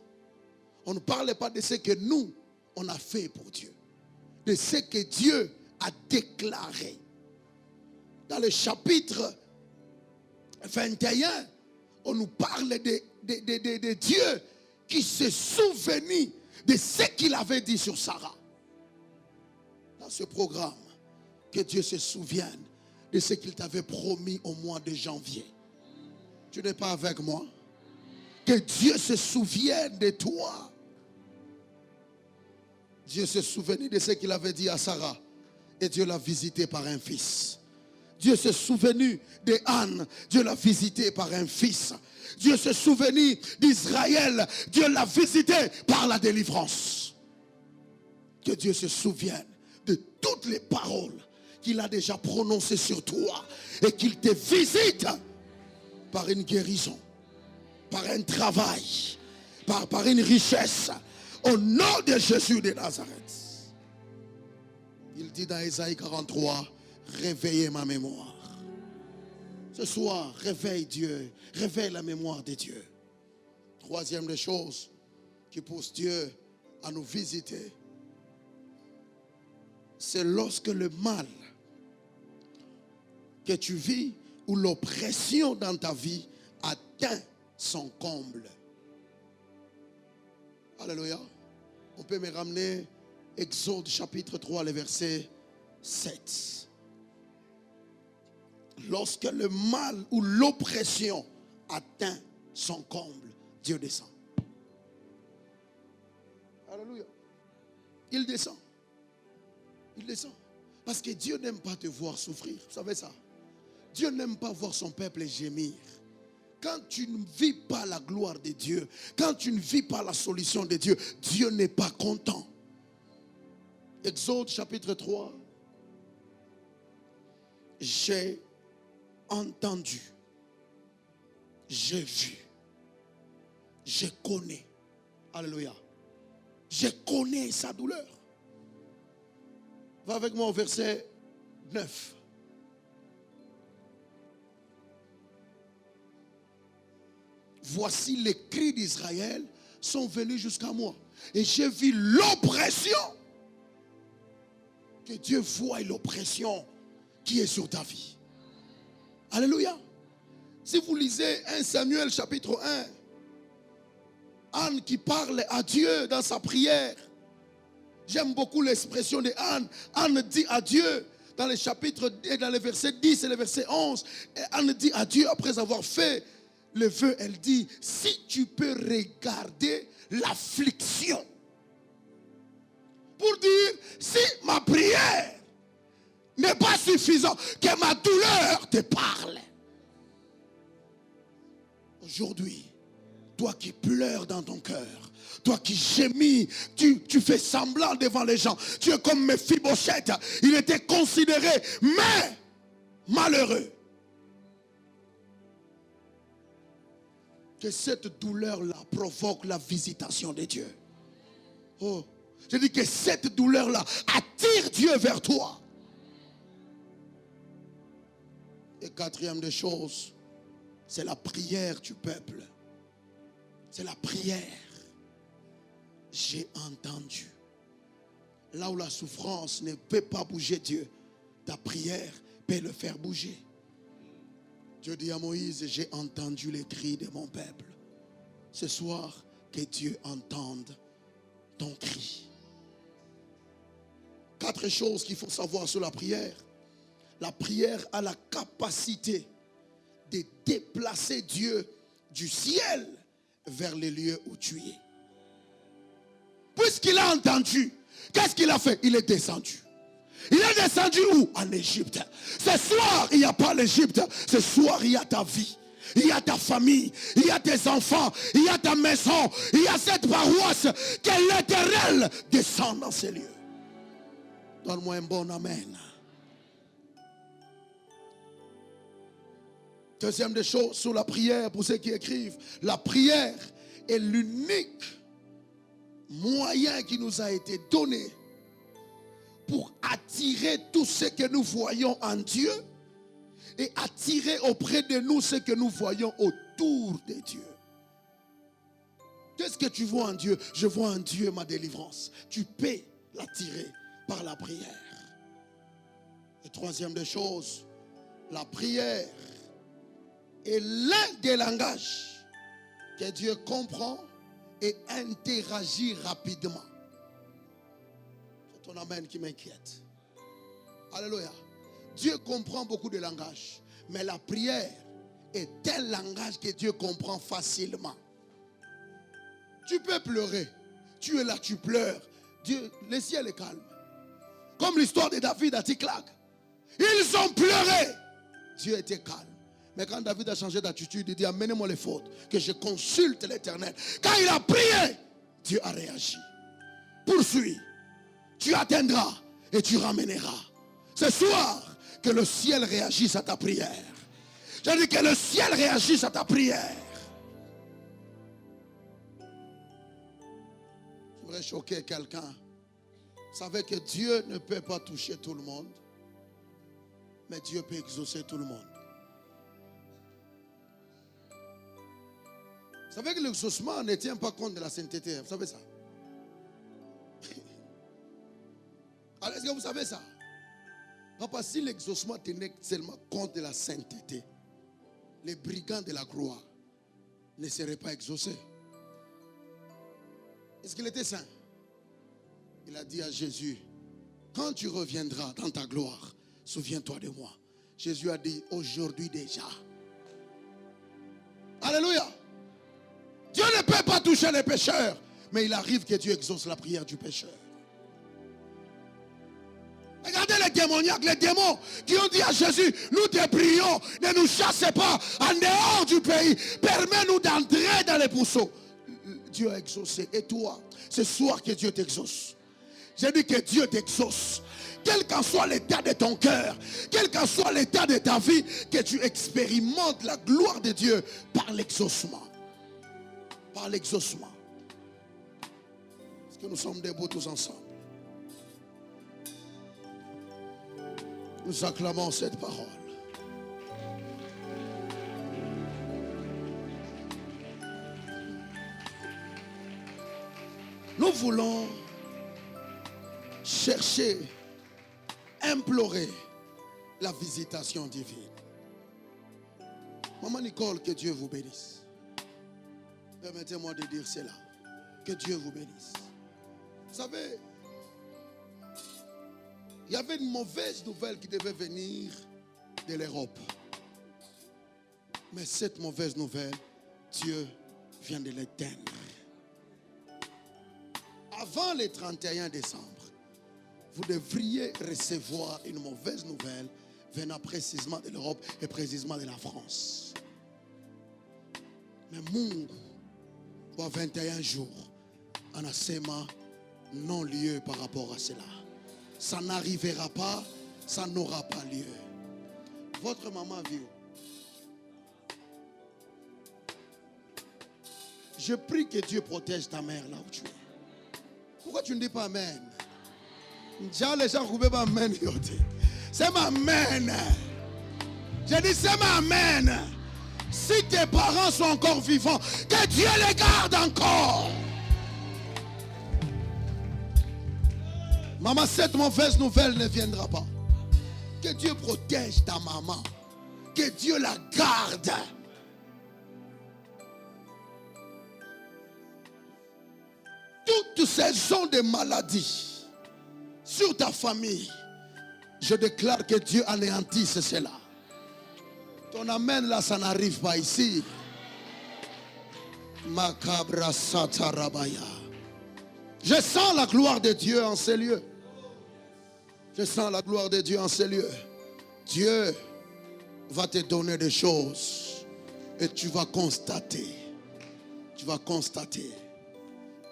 On ne parle pas de ce que nous, on a fait pour Dieu. De ce que Dieu a déclaré. Dans le chapitre 21, on nous parle de Dieu qui se souvenait de ce qu'il avait dit sur Sarah. Dans ce programme, que Dieu se souvienne de ce qu'il t'avait promis au mois de janvier. Tu n'es pas avec moi? Que Dieu se souvienne de toi. Dieu se souvenait de ce qu'il avait dit à Sarah. Et Dieu l'a visité par un fils. Dieu se souvenait de Anne. Dieu l'a visité par un fils. Dieu se souvenait d'Israël. Dieu l'a visité par la délivrance. Que Dieu se souvienne de toutes les paroles qu'il a déjà prononcées sur toi. Et qu'il te visite par une guérison. par un travail, par une richesse. Au nom de Jésus de Nazareth. Il dit dans Ésaïe 43, réveillez ma mémoire. Ce soir, réveille Dieu, réveille la mémoire de Dieu. Troisième des choses qui pousse Dieu à nous visiter, c'est lorsque le mal que tu vis ou l'oppression dans ta vie atteint son comble. Alléluia. On peut me ramener Exode chapitre 3, le verset 7. Lorsque le mal ou l'oppression atteint son comble, Dieu descend. Alléluia. Il descend. Il descend. Parce que Dieu n'aime pas te voir souffrir. Vous savez ça? Dieu n'aime pas voir son peuple gémir. Quand tu ne vis pas la gloire de Dieu, quand tu ne vis pas la solution de Dieu, Dieu n'est pas content. Exode chapitre 3. J'ai entendu, j'ai vu, je connais. Alléluia. Je connais sa douleur. Va avec moi au verset 9. Voici les cris d'Israël sont venus jusqu'à moi. Et j'ai vu l'oppression. Que Dieu voie l'oppression qui est sur ta vie. Alléluia. Si vous lisez 1 Samuel chapitre 1, Anne qui parle à Dieu dans sa prière. J'aime beaucoup l'expression de Anne. Anne dit à Dieu dans les chapitres, dans les versets 10 et les versets 11. Et Anne dit à Dieu après avoir fait le vœu, elle dit, si tu peux regarder l'affliction. Pour dire, si ma prière n'est pas suffisante, que ma douleur te parle. Aujourd'hui, toi qui pleures dans ton cœur, toi qui gémis, tu fais semblant devant les gens. Tu es comme Mephibosheth. Il était considéré, mais malheureux. Que cette douleur-là provoque la visitation de Dieu. Oh, je dis que cette douleur-là attire Dieu vers toi. Et quatrième des choses, c'est la prière du peuple. C'est la prière. J'ai entendu. Là où la souffrance ne peut pas bouger Dieu, ta prière peut le faire bouger. Dieu dit à Moïse, j'ai entendu les cris de mon peuple. Ce soir, que Dieu entende ton cri. 4 choses qu'il faut savoir sur la prière. La prière a la capacité de déplacer Dieu du ciel vers les lieux où tu es. Puisqu'il a entendu, qu'est-ce qu'il a fait? Il est descendu. Il est descendu où? En Égypte. Ce soir, il n'y a pas l'Égypte. Ce soir, il y a ta vie. Il y a ta famille. Il y a tes enfants. Il y a ta maison. Il y a cette paroisse. Que l'Éternel descende dans ces lieux. Donne-moi un bon amen. Deuxième des choses sur la prière, pour ceux qui écrivent. La prière est l'unique moyen qui nous a été donné pour attirer tout ce que nous voyons en Dieu et attirer auprès de nous ce que nous voyons autour de Dieu. Qu'est-ce que tu vois en Dieu? Je vois en Dieu ma délivrance. Tu peux l'attirer par la prière. Et troisième des choses, la prière est l'un des langages que Dieu comprend et interagit rapidement. C'est ton amen qui m'inquiète. Alléluia. Dieu comprend beaucoup de langages, mais la prière est un langage que Dieu comprend facilement. Tu peux pleurer. Tu es là, tu pleures. Dieu, le ciel est calme. Comme l'histoire de David à Tsiklag. Ils ont pleuré. Dieu était calme. Mais quand David a changé d'attitude, il dit, amenez-moi les fautes, que je consulte l'Éternel. Quand il a prié, Dieu a réagi. Poursuis. Tu atteindras et tu ramèneras. Ce soir, que le ciel réagisse à ta prière. Je dis que le ciel réagisse à ta prière. vais choquer quelqu'un. Vous savez que Dieu ne peut pas toucher tout le monde, mais Dieu peut exaucer tout le monde. Vous savez que l'exaucement ne tient pas compte de la sainteté. Vous savez ça? Alors, est-ce que vous savez ça? Papa, si l'exaucement tenait seulement compte de la sainteté, les brigands de la gloire ne seraient pas exaucés. Est-ce qu'il était saint? Il a dit à Jésus, quand tu reviendras dans ta gloire, souviens-toi de moi. Jésus a dit, aujourd'hui déjà. Alléluia. Dieu ne peut pas toucher les pécheurs, mais il arrive que Dieu exauce la prière du pécheur. Regardez les démoniaques, les démons qui ont dit à Jésus, nous te prions, ne nous chassez pas en dehors du pays, permets-nous d'entrer dans les pourceaux. Dieu a exaucé. Et toi, ce soir que Dieu t'exauce. J'ai dit que Dieu t'exauce. Quel qu'en soit l'état de ton cœur, quel qu'en soit l'état de ta vie, que tu expérimentes la gloire de Dieu par l'exaucement. Par l'exaucement. Est-ce que nous sommes debout tous ensemble? Nous acclamons cette parole. Nous voulons chercher, implorer la visitation divine. Maman Nicole, que Dieu vous bénisse. Permettez-moi de dire cela. Que Dieu vous bénisse. Vous savez, il y avait une mauvaise nouvelle qui devait venir de l'Europe. Mais cette mauvaise nouvelle, Dieu vient de l'éteindre. Avant le 31 décembre, vous devriez recevoir une mauvaise nouvelle venant précisément de l'Europe et précisément de la France. Mais Mungu, pour 21 jours, anasema non lieu par rapport à cela. Ça n'arrivera pas, ça n'aura pas lieu. Votre maman vit où? Je prie que Dieu protège ta mère là où tu es. Pourquoi tu ne dis pas Amen? Les gens ne pas Amen. C'est ma Amen. J'ai dit c'est ma Amen. Si tes parents sont encore vivants, que Dieu les garde encore. Maman, cette mauvaise nouvelle ne viendra pas. Que Dieu protège ta maman. Que Dieu la garde. Toute saison de maladie sur ta famille, je déclare que Dieu anéantisse cela. Ton amen là, ça n'arrive pas ici. Makabra satarabaya. Je sens la gloire de Dieu en ces lieux. Je sens la gloire de Dieu en ces lieux. Dieu va te donner des choses et tu vas constater. Tu vas constater.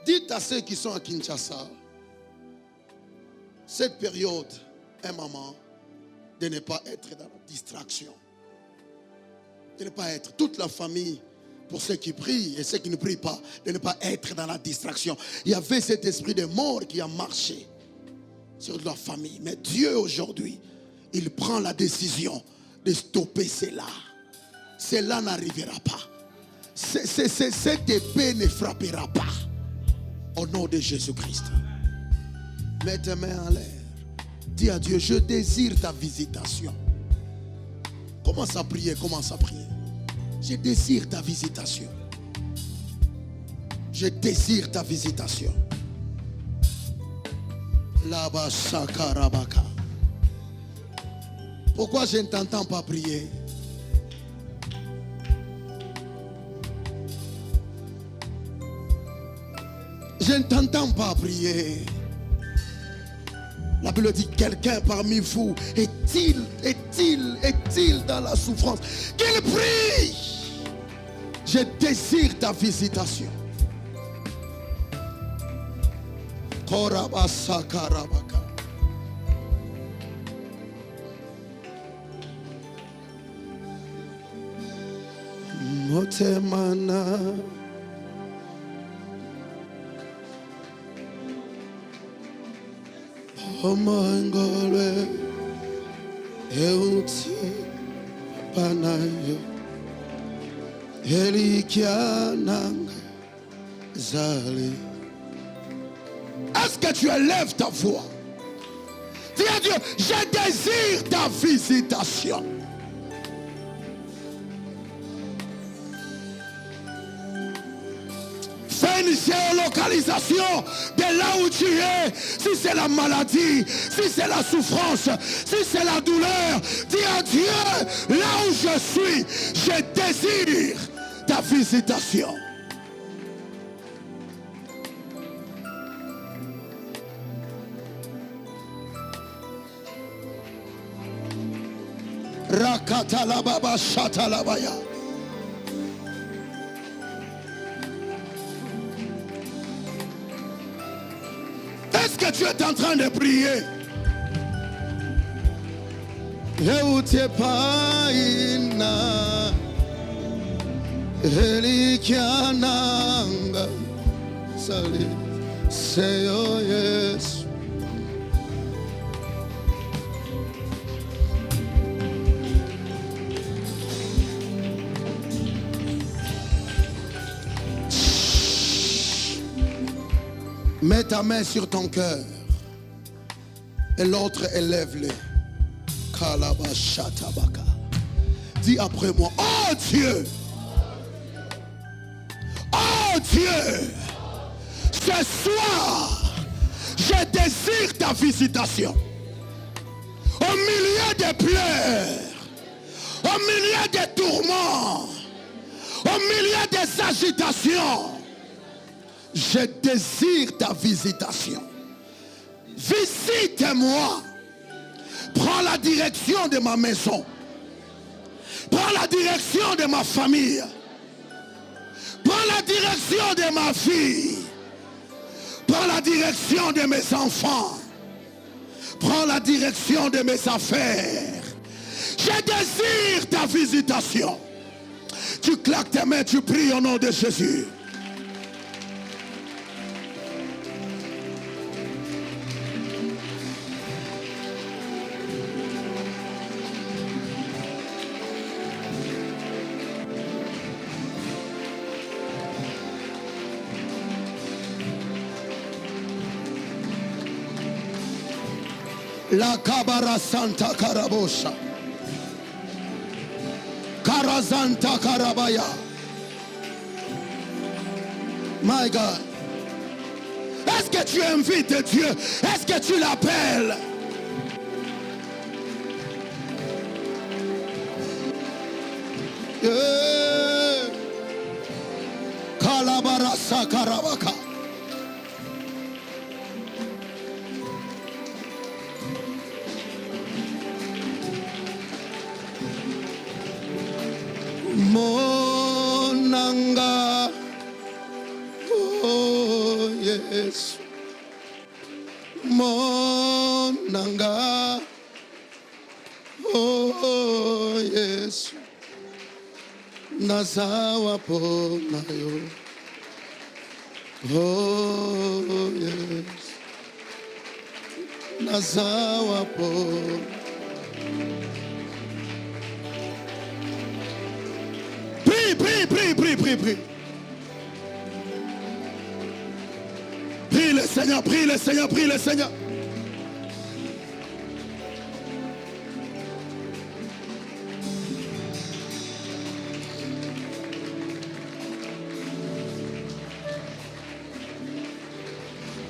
Dites à ceux qui sont à Kinshasa, cette période est maman de ne pas être dans la distraction. De ne pas être toute la famille, pour ceux qui prient et ceux qui ne prient pas, de ne pas être dans la distraction. Il y avait cet esprit de mort qui a marché sur leur famille. Mais Dieu aujourd'hui, il prend la décision de stopper cela. Cela n'arrivera pas. Cette épée ne frappera pas. Au nom de Jésus-Christ. Mets tes mains en l'air. Dis à Dieu, je désire ta visitation. Commence à prier, commence à prier. Je désire ta visitation. Je désire ta visitation. Là-bas, Sakarabaka. Pourquoi je ne t'entends pas prier? Je ne t'entends pas prier. La Bible dit, quelqu'un parmi vous est-il dans la souffrance? Qu'il prie. Je désire ta visitation. Korabasakarabaka. Motemana. Omongolwe euti panayo elikiananga zali. Est-ce que tu élèves ta voix? Dis à Dieu, je désire ta visitation. Fais une géolocalisation de là où tu es. Si c'est la maladie, si c'est la souffrance, si c'est la douleur, dis à Dieu, là où je suis, je désire ta visitation. Rakatalababa shatalabaya. Est-ce que tu es en train de prier? Mets ta main sur ton cœur et l'autre élève-le. Dis après moi, oh Dieu, oh Dieu, ce soir, je désire ta visitation. Au milieu des pleurs, au milieu des tourments, au milieu des agitations, je désire ta visitation. Visite-moi. Prends la direction de ma maison. Prends la direction de ma famille. Prends la direction de ma fille. Prends la direction de mes enfants. Prends la direction de mes affaires. Je désire ta visitation. Tu claques tes mains, tu pries au nom de Jésus. La Kabara Santa Karabosha Karazanta Karabaya. My God. Est-ce que tu invites Dieu? Est-ce que tu l'appelles? Kalabara Sakarabaka. Monanga, oh yes, Monanga, oh yes, Nazawa ponayo, oh yes, Nazawa ponayo. Prie. Prie le Seigneur, prie le Seigneur, prie le Seigneur.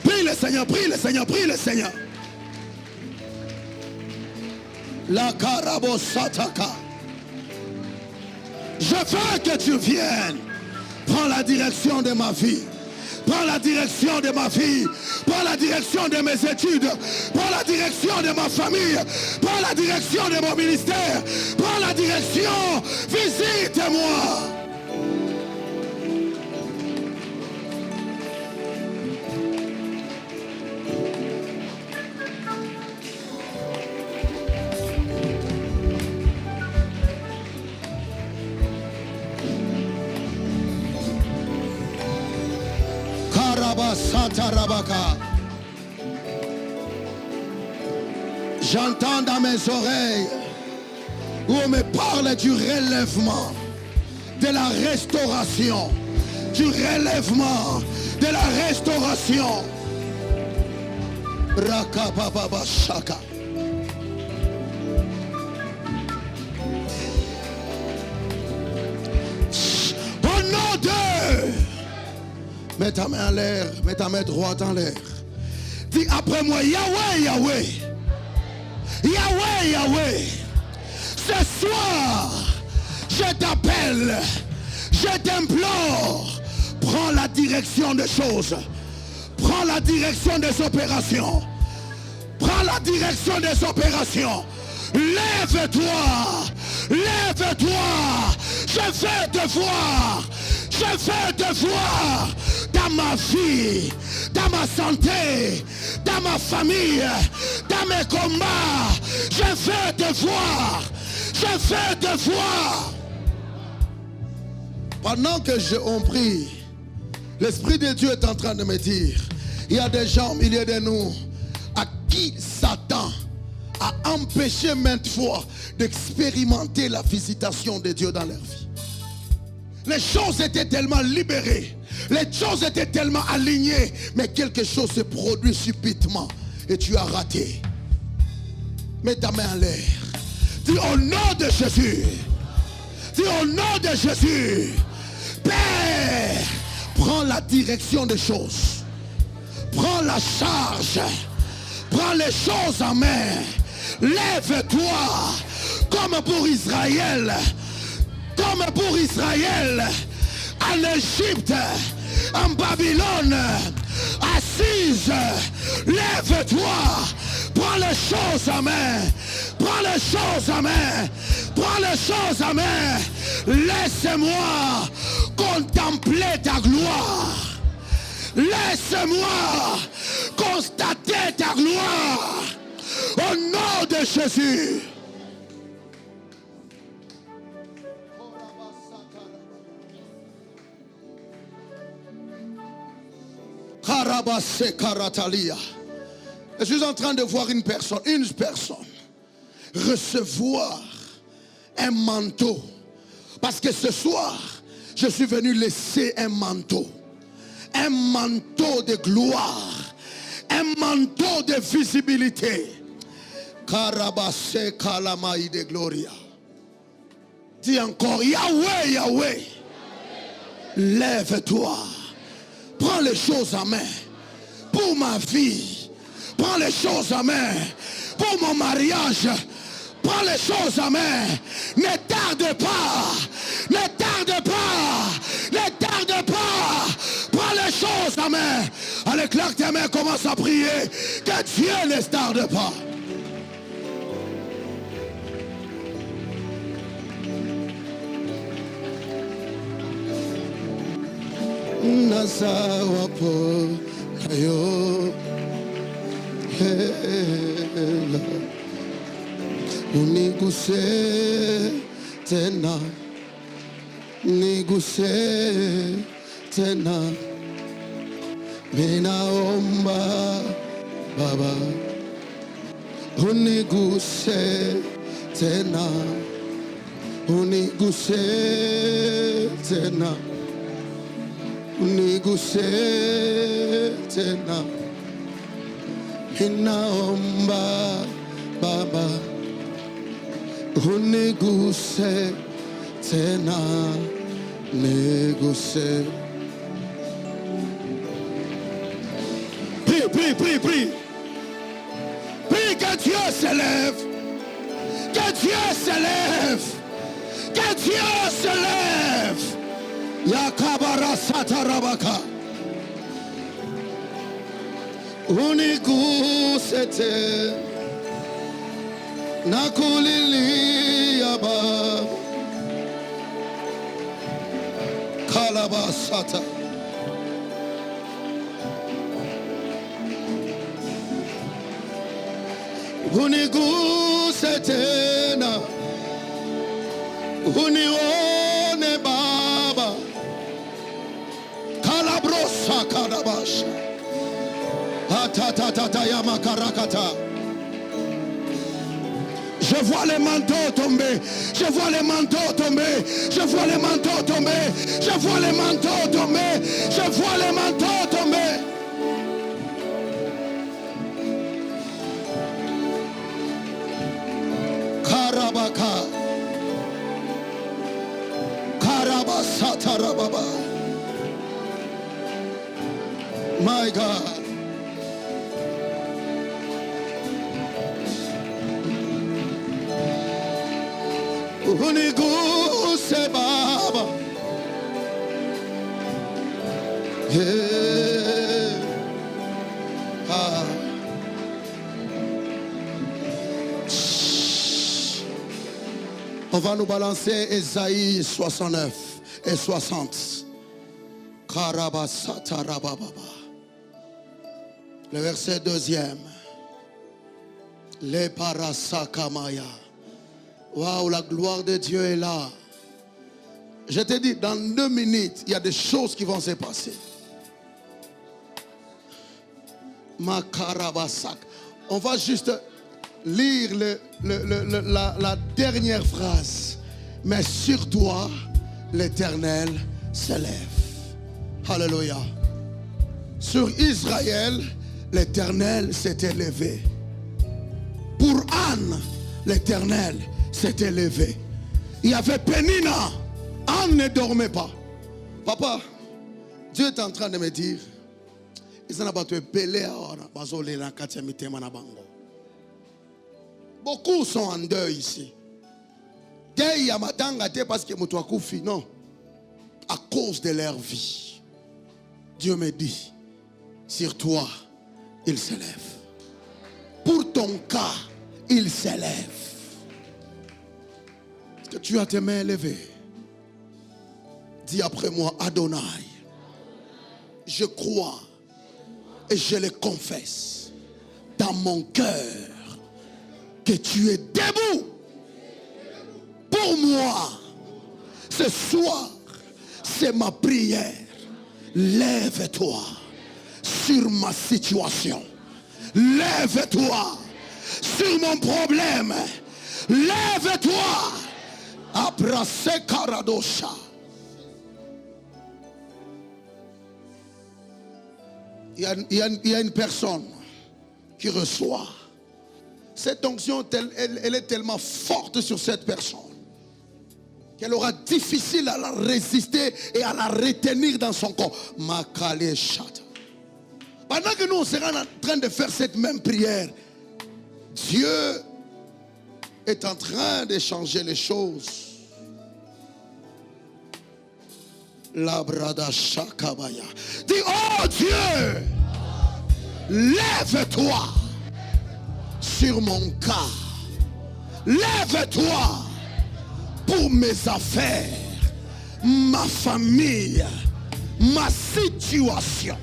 Prie le Seigneur, prie le Seigneur, prie le Seigneur. La Karabosataka. Je veux que tu viennes. Prends la direction de ma vie. Prends la direction de ma vie. Prends la direction de mes études. Prends la direction de ma famille. Prends la direction de mon ministère. Prends la direction. Visite-moi. J'entends dans mes oreilles où on me parle du relèvement, de la restauration, du relèvement, de la restauration. Rakababa Shaka. Au nom de... Mets ta main en l'air, mets ta main droite en l'air. Dis après moi, Yahweh, Yahweh. Yahweh, Yahweh. Ce soir, je t'appelle, je t'implore. Prends la direction des choses. Prends la direction des opérations. Prends la direction des opérations. Lève-toi. Lève-toi. Je veux te voir. Je veux te voir dans ma vie, dans ma santé, dans ma famille, dans mes combats. Je veux te voir. Je veux te voir. Pendant que on prie, l'Esprit de Dieu est en train de me dire, il y a des gens au milieu de nous à qui Satan a empêché maintes fois d'expérimenter la visitation de Dieu dans leur vie. Les choses étaient tellement libérées, les choses étaient tellement alignées, mais quelque chose se produit subitement et tu as raté. Mets ta main en l'air. Dis au nom de Jésus. Dis au nom de Jésus. Père, prends la direction des choses. Prends la charge. Prends les choses en main. Lève-toi comme pour Israël. Comme pour Israël. En Égypte. En Babylone. Assise. Lève-toi. Prends les choses en main. Prends les choses en main. Prends les choses en main. Laisse-moi contempler ta gloire. Laisse-moi constater ta gloire. Au nom de Jésus. Je suis en train de voir une personne recevoir un manteau. Parce que ce soir, je suis venu laisser un manteau. Un manteau de gloire. Un manteau de visibilité. Karabase kalamai de gloria. Dis encore, Yahweh, Yahweh. Lève-toi. Prends les choses en main. Pour ma vie. Prends les choses en main. Pour mon mariage. Prends les choses en main. Ne tarde pas. Ne tarde pas. Ne tarde pas. Prends les choses en main. Allez, claque tes mains, commence à prier. Que Dieu ne tarde pas. Nasawapo kayo hela uniguse tena niguse tena minaomba Baba uniguse tena uniguse tena uniguse tena ninaomba Baba uniguse tena niguse. Prie, prie, prie, prie. Prie que Dieu s'élève. Que Dieu s'élève. Que Dieu s'élève. Yakabara satarabaka. Unigusete nakulilia Baba kalabasata unigusete na unione Baba kalabrosa kalabasha. Atatata yamakarakata. Je vois les manteaux tomber. Je vois les manteaux tomber. Je vois les manteaux tomber. Je vois les manteaux tomber. Je vois les manteaux tomber. Karabaka. Karabasatarababa. My God. Uniguse Baba. Yeah. Ah. On va nous balancer Ésaïe 69 et 60. Karabasatarababa. Le verset 2e. Les parasakamaya. Waouh, la gloire de Dieu est là. Je te dis, dans 2 minutes, il y a des choses qui vont se passer. Makarabasak. On va juste lire la dernière phrase. Mais sur toi, l'Éternel s'élève. Alléluia. Sur Israël, l'Éternel s'est élevé. Pour Anne, l'Éternel s'est élevé. Il y avait Pénina. Anne ne dormait pas. Papa, Dieu est en train de me dire, beaucoup sont en deuil ici. Non. À cause de leur vie. Dieu me dit, sur toi, il s'élève. Pour ton cas, il s'élève. Est-ce que tu as tes mains élevées? Dis après moi, Adonai. Je crois et je le confesse dans mon cœur que tu es debout pour moi. Ce soir, c'est ma prière. Lève-toi sur ma situation. Lève-toi sur mon problème. Lève-toi. Abracez Karadosha. Il y a une personne qui reçoit. Cette onction, elle est tellement forte sur cette personne qu'elle aura difficile à la résister et à la retenir dans son corps. Makale Shata. Pendant que nous serons en train de faire cette même prière, Dieu est en train de changer les choses. Labrada Shakabaya. Dis, oh Dieu, lève-toi sur mon cas. Lève-toi pour mes affaires, ma famille, ma situation.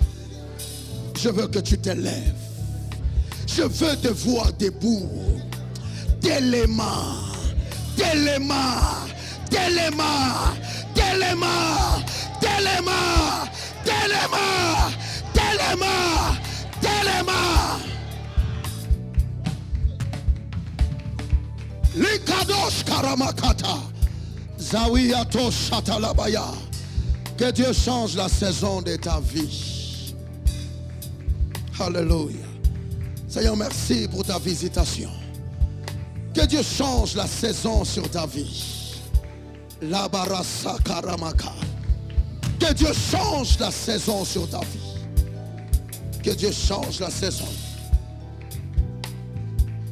Je veux que tu te lèves. Je veux te voir debout. Téléma, téléma, téléma, téléma, téléma, téléma, téléma, téléma. Likadosh Karamakata. Zawiyato Shatalabaya. Que Dieu change la saison de ta vie. Alléluia. Seigneur, merci pour ta visitation. Que Dieu change la saison sur ta vie. La barasa karamaka. Que Dieu change la saison sur ta vie. Que Dieu change la saison.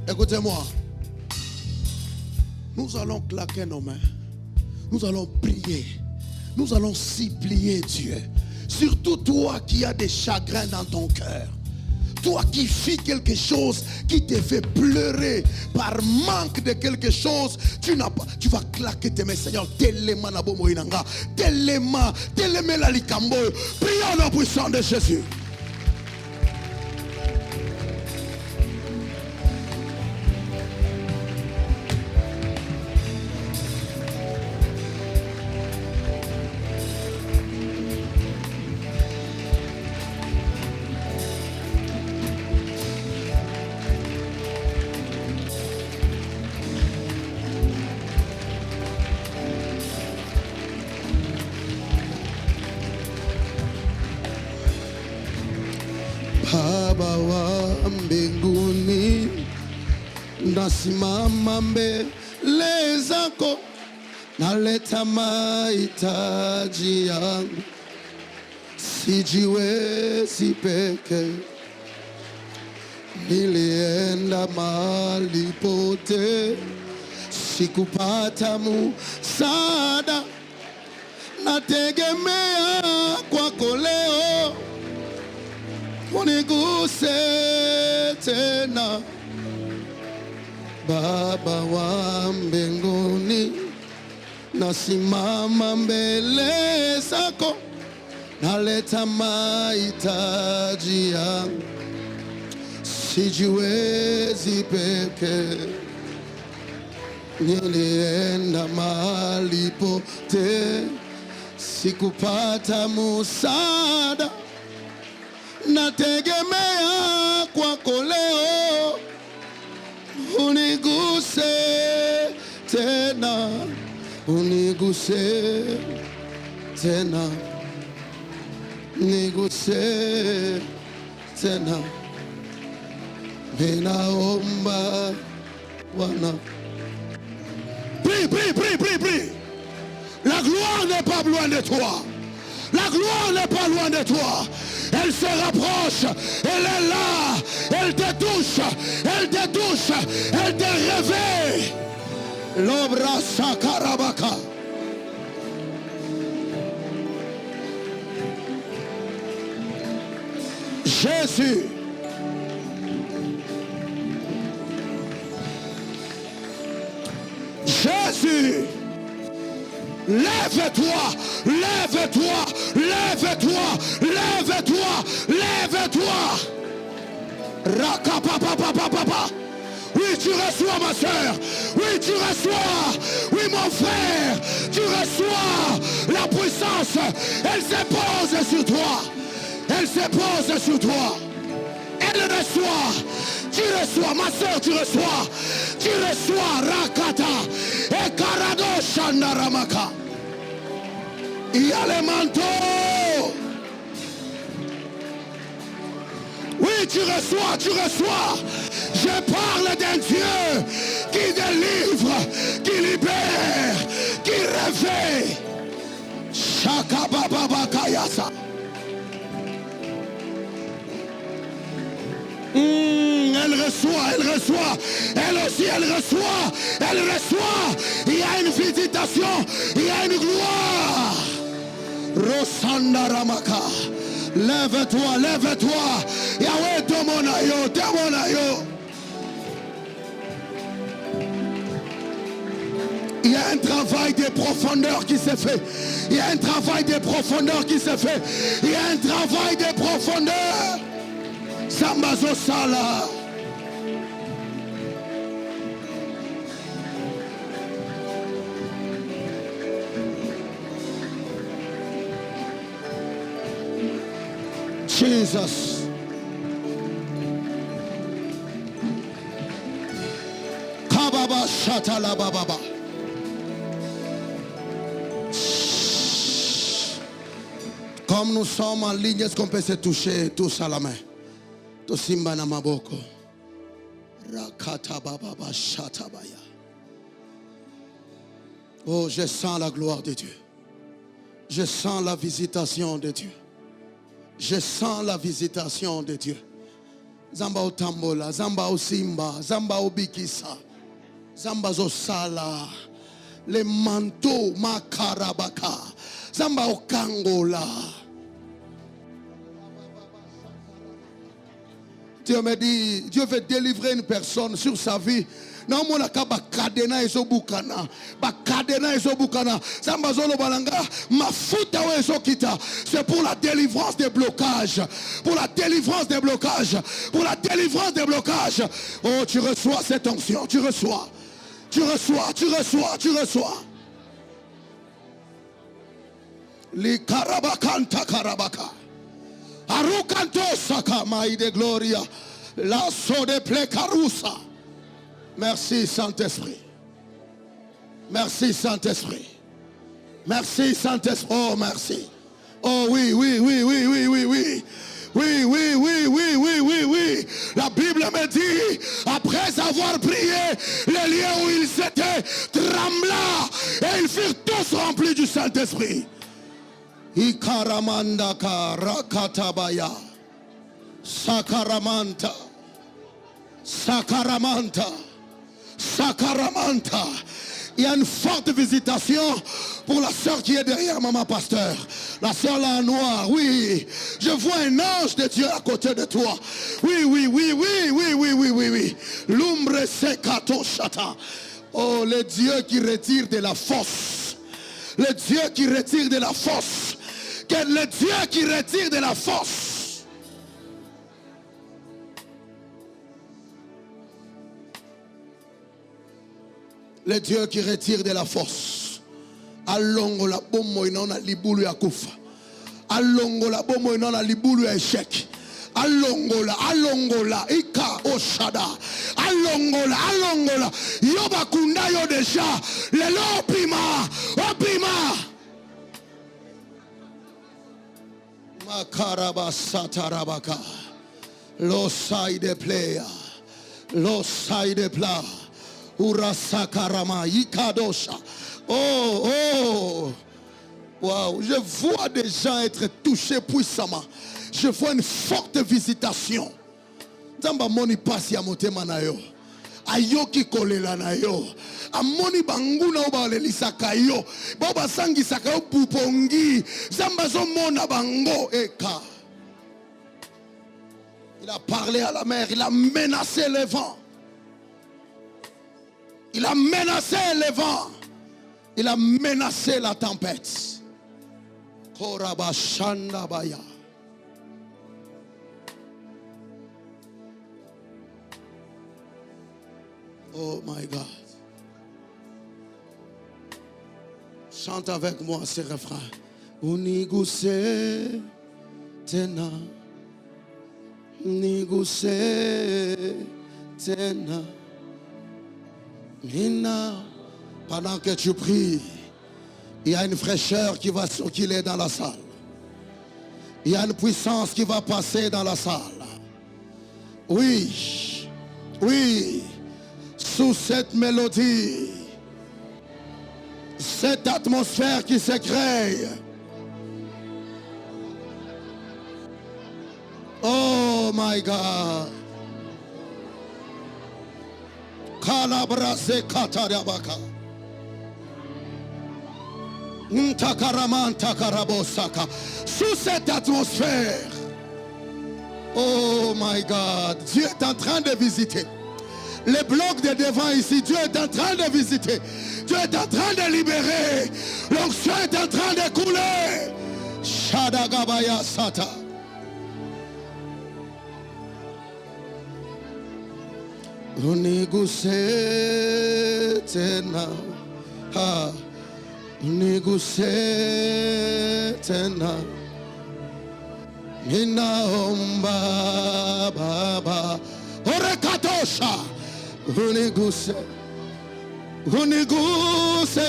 Écoutez-moi. Nous allons claquer nos mains. Nous allons prier. Nous allons supplier Dieu. Surtout toi qui as des chagrins dans ton cœur. Toi qui fais quelque chose qui te fait pleurer par manque de quelque chose, tu vas claquer tes mains, Seigneur. Téléma na bomo inanga, téléma la likambo. Prions au puissant de Jésus. Baba wa mbinguni, nasimama mbele zako, naleta mahitaji yangu, sijiwezi peke. Nilienda mahali pote, sikupata msaada, nategemea kwako leo, uniguse tena. Baba wa mbinguni, nasimama mbele zako, naleta mahitaji yangu, sijiwezi peke. Nilienda mahali pote, sikupata msaada, nategemea kwako leo, uniguse tena, uniguse tena, niguse tena. Ninaomba Bwana. Prie, prie, prie, prie, prie. La gloire n'est pas loin de toi. La gloire n'est pas loin de toi. Elle se rapproche, elle est là, elle te touche, elle te touche, elle te réveille. L'obra sakarabaka. Jésus. Jésus. Lève-toi, lève-toi, lève-toi, lève-toi, lève-toi. Rakapapapapapa. Oui, tu reçois ma soeur. Oui, tu reçois. Oui, mon frère. Tu reçois la puissance. Elle se pose sur toi. Elle se pose sur toi. Elle reçoit. Tu reçois, ma soeur, tu reçois. Tu reçois Rakata. Et Karado Shandaramaka. Il y a les manteaux. Oui, tu reçois, tu reçois. Je parle d'un Dieu qui délivre, qui libère, qui réveille. Shakabababakayasa. Elle reçoit, elle reçoit. Elle aussi, elle reçoit. Elle reçoit. Il y a une visitation. Il y a une gloire. Rosanda Ramaka. Lève-toi, lève-toi. Yahweh, Tomonayo, Tomonayo. Il y a un travail de profondeur qui se fait. Il y a un travail de profondeur qui se fait. Il y a un travail de profondeur. Sambazo Sala. Jesus. Kababa Shatala Bababa. Comme nous sommes en ligne, est-ce qu'on peut se toucher tous à la main? Tosimba na maboko. Rakata Bababa Shatabaya. Oh, je sens la gloire de Dieu. Je sens la visitation de Dieu. Je sens la visitation de Dieu. Zamba Otambola, Zamba Osimba, Zamba Obikisa, Zamba Zosala, les manteaux Makarabaka, Zamba Okangola. Dieu me dit, Dieu veut délivrer une personne sur sa vie. Non, mon akaba kadena ezobukana, ba kadena ezobukana. Zamba zolo balanga, mafuta we ezokita. C'est pour la délivrance des blocages, pour la délivrance des blocages, pour la délivrance des blocages. Oh, tu reçois cette onction, tu reçois, tu reçois, tu reçois, tu reçois. Li karabakanta karabaka. Arukanto saka maide gloria. La so de plekarusa. Merci Saint-Esprit. Merci Saint-Esprit. Merci Saint-Esprit. Oh merci. Oh oui, oui, oui, oui, oui, oui, oui. Oui, oui, oui, oui, oui, oui, oui. La Bible me dit, après avoir prié, les lieux où ils étaient trembla et ils furent tous remplis du Saint-Esprit. Ikaramandaka rakatabaya. Sakaramanta. Sakaramanta. Sakaramanta. Il y a une forte visitation pour la sœur qui est derrière maman pasteur. La sœur là en noir, oui. Je vois un ange de Dieu à côté de toi. Oui, oui, oui, oui, oui, oui, oui, oui, oui. L'ombre sekato chata. Oh, le Dieu qui retire de la force. Le Dieu qui retire de la force. Le Dieu qui retire de la force. Le Dieu qui retire de la force. Alongo la bomo inona libulu ya kufa. Alongo la bomo inona libulu ya échec. Alongola, alongola, ika oshada. Alongola. Yoba kunda yo deja. Lelo opima. Makaraba satarabaka. Lo side player. Lo side player. Urasakarama ikadosha. Oh. Wow, je vois des gens être touchés puissamment. Je vois une forte visitation. Zamba moni pasi ya motema na yo. Ayoki kolela na yo. Amoni banguna obalelisa yo. Baba sangi sakayo pupongi. Zamba zo mona bango eka. Il a parlé à la mer, il a menacé le vent. Il a menacé les vents. Il a menacé la tempête. Korabashandabaya. Oh my God. Chante avec moi ces refrains. Uniguse tena. Uniguse tena. Mina, pendant que tu pries, il y a une fraîcheur qui va circuler dans la salle. Il y a une puissance qui va passer dans la salle. Oui, sous cette mélodie, cette atmosphère qui se crée. Oh my God. Kalabrase katarabaka. Ntakaraman takarabosaka. Sous cette atmosphère. Oh my God. Dieu est en train de visiter. Les blocs de devant ici, Dieu est en train de visiter. Dieu est en train de libérer. L'onction est en train de couler. Shadagabaya sata. Uniguse tena, uniguse tena, ninaomba Baba, orekatosha, uniguse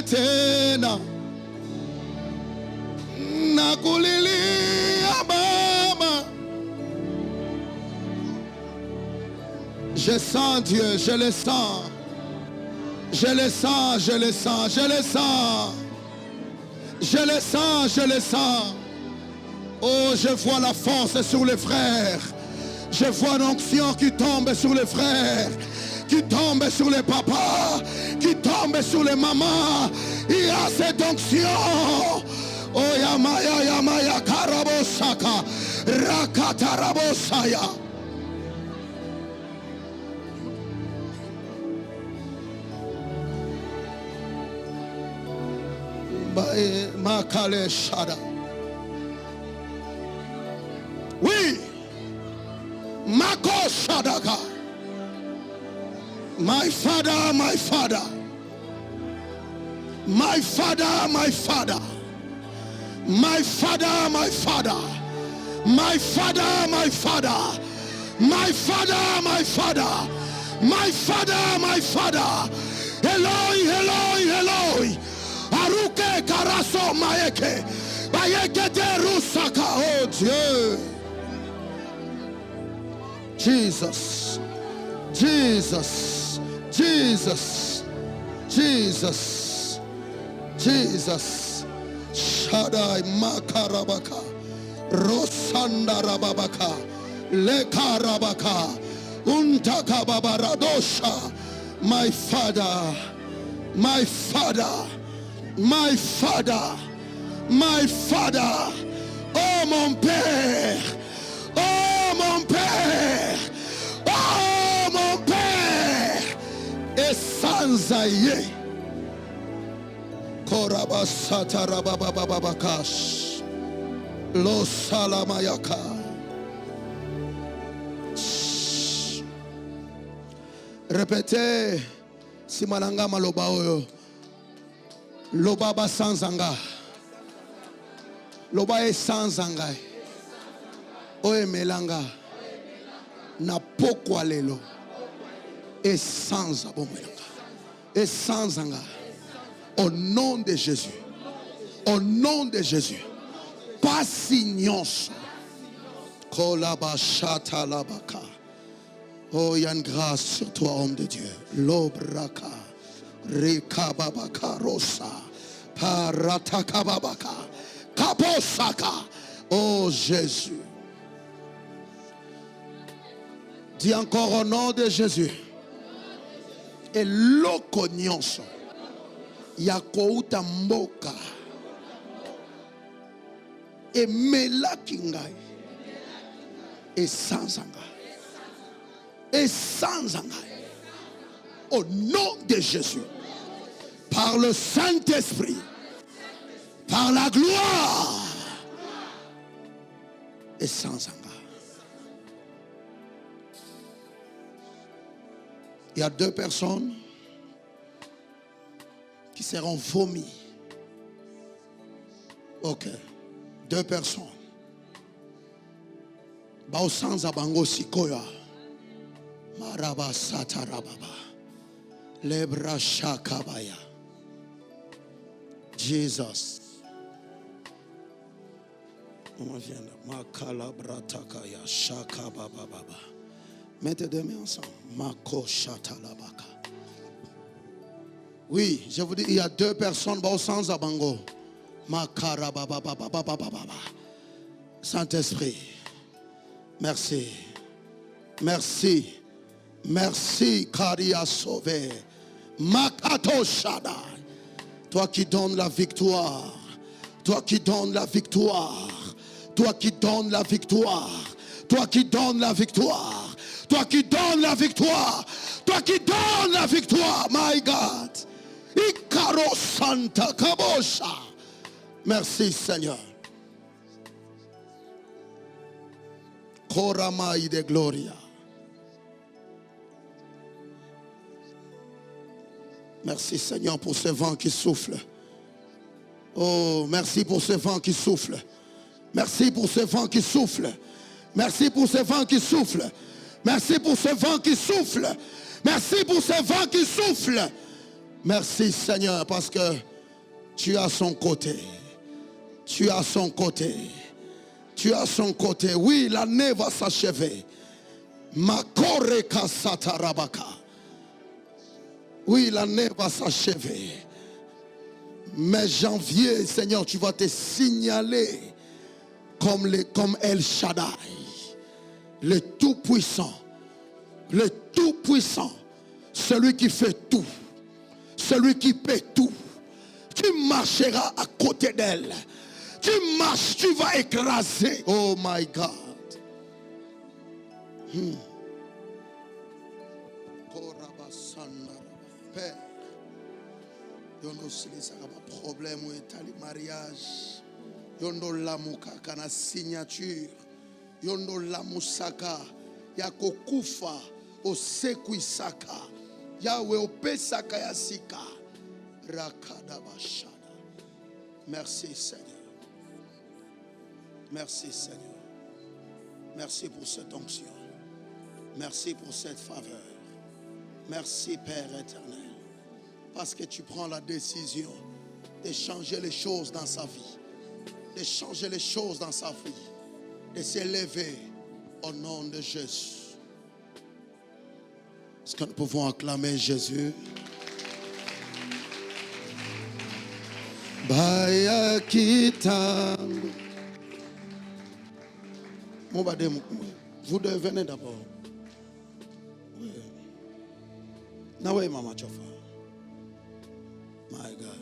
tena, nakulilia Baba. Je sens Dieu, je le sens. Je le sens, je le sens, je le sens. Je le sens, je le sens. Oh, je vois la force sur les frères. Je vois l'onction qui tombe sur les frères, qui tombe sur les papas, qui tombe sur les mamans. Il y a cette onction. Oh, Yamaya Karabosaka, Rakatarabosaya. Makale Shada. Oui, Mako Shadaka. My father, my father. My father, my father. My father, my father. My father, my father. My father, my father. My father, my father. Eloi, Eloi, Eloi. Aruke karaso maeke. Bayeke de rusaka. Oh Dieu. Jesus, Jesus, Jesus, Jesus, Jesus. Shaddai Makarabaka, Rosanda Rababaka, Lekarabaka, Untaka Babaradosha. My Father, my Father, my Father, my Father, oh mon Père, oh mon Père, oh mon Père, et sans aïe, Korabasata Rababababakash, Lo Salamayaka. Répétez, si malanga maloba oyo, loba ba sans anga, loba e sans anga, oye melanga, na pokwa lelo, et sans abomelanga, et sans anga, au nom de Jésus, au nom de Jésus, pas signons, kolaba shata labaka. Oh, il y a une grâce sur toi, homme de Dieu. Lobraka, Rekababaka, Rosa, Paratakababaka, Kaposaka. Oh Jésus. Dis encore au nom de Jésus. Et l'okonyonso. Yakouta mboka. Et melakingai. Et sans anga. Et sans engrais, au nom de Jésus, par le Saint-Esprit, par la gloire, et sans engrais. Il y a 2 personnes qui seront vomies. Ok, 2 personnes. Bao sans abango sikoya. Maraba satarababa. Lebra shakabaya. Jesus. On vient de Makalabраtakaya shakababa. Mettez 2 mains ensemble. Mako shatalabaka. Oui, je vous dis, il y a 2 personnes sans abango. Makarababa. Saint-Esprit. Merci. Merci. Merci, car il a sauvé. Makato Shaddai. Toi qui donnes la victoire. Toi qui donnes la victoire. Toi qui donnes la victoire. Toi qui donnes la victoire. Toi qui donnes la victoire. Toi qui donnes la victoire. My God. Ikaro Santa Kabosha. Merci Seigneur. Koramai de Gloria. Merci Seigneur pour ce vent qui souffle. Oh, merci pour ce vent qui souffle. Merci pour ce vent qui souffle. Merci pour ce vent qui souffle. Merci pour ce vent qui souffle. Merci pour ce vent qui souffle. Merci Seigneur parce que tu as son côté. Tu as son côté. Tu as son côté. Oui, l'année va s'achever. Makoreka satarabaka. Oui, l'année va s'achever. Mais janvier, Seigneur, tu vas te signaler comme El Shaddai, le Tout-Puissant, celui qui fait tout, celui qui paie tout. Tu marcheras à côté d'elle. Tu marches, tu vas écraser. Oh my God. Père, yondo silisa kama problème ou etali mariage, yondo lamuka kana signature, yondo lamusaka ya kokufa osekuisaka yawe opesaka ya sika rakada bashada. Merci Seigneur. Merci Seigneur. Merci pour cette onction. Merci pour cette faveur. Merci Père éternel. Parce que tu prends la décision de changer les choses dans sa vie. De changer les choses dans sa vie. De s'élever au nom de Jésus. Est-ce que nous pouvons acclamer Jésus? Baya kitangu. Vous devenez d'abord. Oui. Nawe Mama Chofa. My God.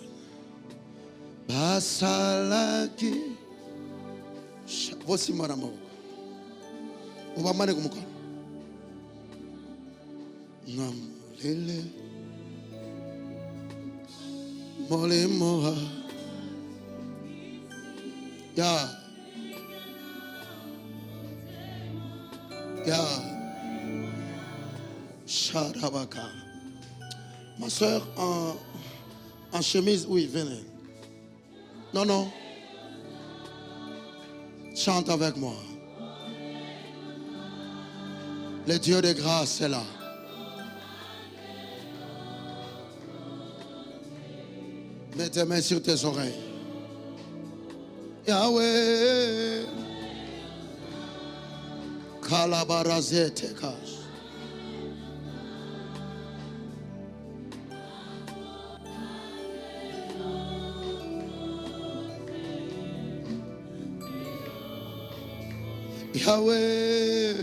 Basalaki. Voici mon amour. On va maner comme ça. Nam lele. Mole moha. Ya. Ya. Sharabaka. Ma soeur en chemise, oui, venez. Non, non. Chante avec moi. Le Dieu de grâce est là. Mets tes mains sur tes oreilles. Yahweh. Kalabarazete kash. Yahweh,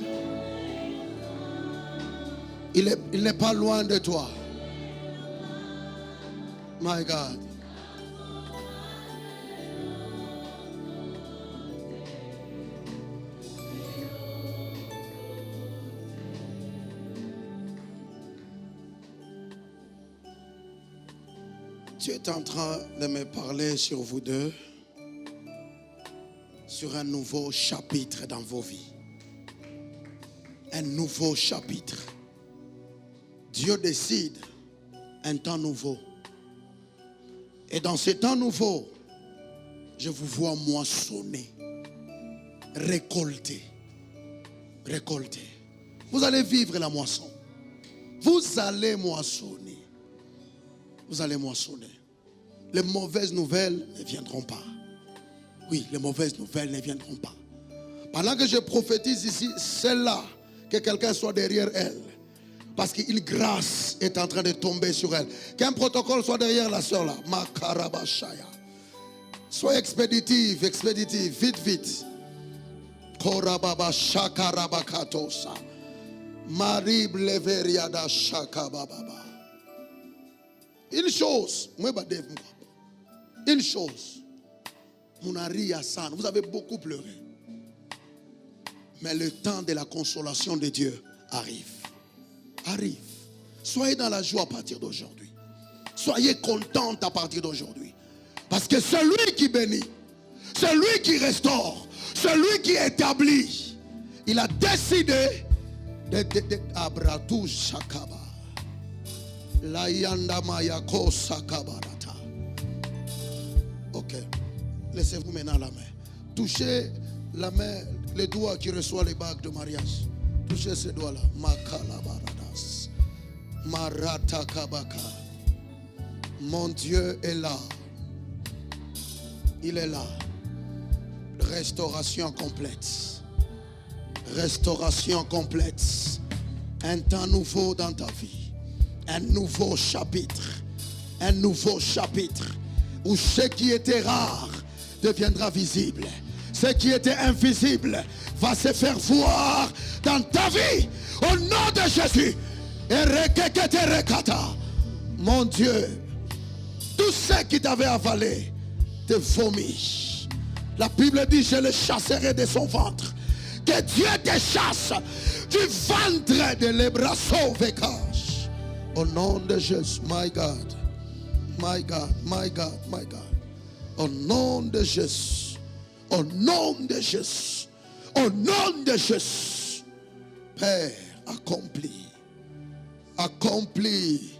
il n'est pas loin de toi. My God. Tu es en train de me parler sur vous deux, sur un nouveau chapitre dans vos vies. Un nouveau chapitre. Dieu décide un temps nouveau. Et dans ce temps nouveau, je vous vois moissonner, récolter, récolter. Vous allez vivre la moisson. Vous allez moissonner. Vous allez moissonner. Les mauvaises nouvelles ne viendront pas. Oui, les mauvaises nouvelles ne viendront pas. Pendant que je prophétise ici, celle-là, que quelqu'un soit derrière elle. Parce qu'une grâce est en train de tomber sur elle. Qu'un protocole soit derrière la soeur là. Makarabashaya. Sois expéditive, expéditive, vite, vite. Korababa shakarabakatosa. Marib leveriada shakabababa. Une chose, une chose, mon Aria San, vous avez beaucoup pleuré. Mais le temps de la consolation de Dieu arrive. Arrive. Soyez dans la joie à partir d'aujourd'hui. Soyez contente à partir d'aujourd'hui. Parce que celui qui bénit, celui qui restaure, celui qui établit, il a décidé de Abratou Shakaba. La yanda mayako sakabarata. Ok. Laissez-vous maintenant la main. Touchez la main, les doigts qui reçoivent les bagues de mariage. Touchez ces doigts-là. Makalabaradas. Marata kabaka. Mon Dieu est là. Il est là. Restauration complète. Restauration complète. Un temps nouveau dans ta vie. Un nouveau chapitre. Un nouveau chapitre. Où ce qui était rare deviendra visible. Ce qui était invisible va se faire voir dans ta vie. Au nom de Jésus. Mon Dieu, tout ce qui t'avait avalé te vomit. La Bible dit, je le chasserai de son ventre. Que Dieu te chasse du ventre de l'Ebrasso Vekash. Au nom de Jésus, my God, my God, my God, my God. Au nom de Jésus, au nom de Jésus, au nom de Jésus. Père, accompli, accompli.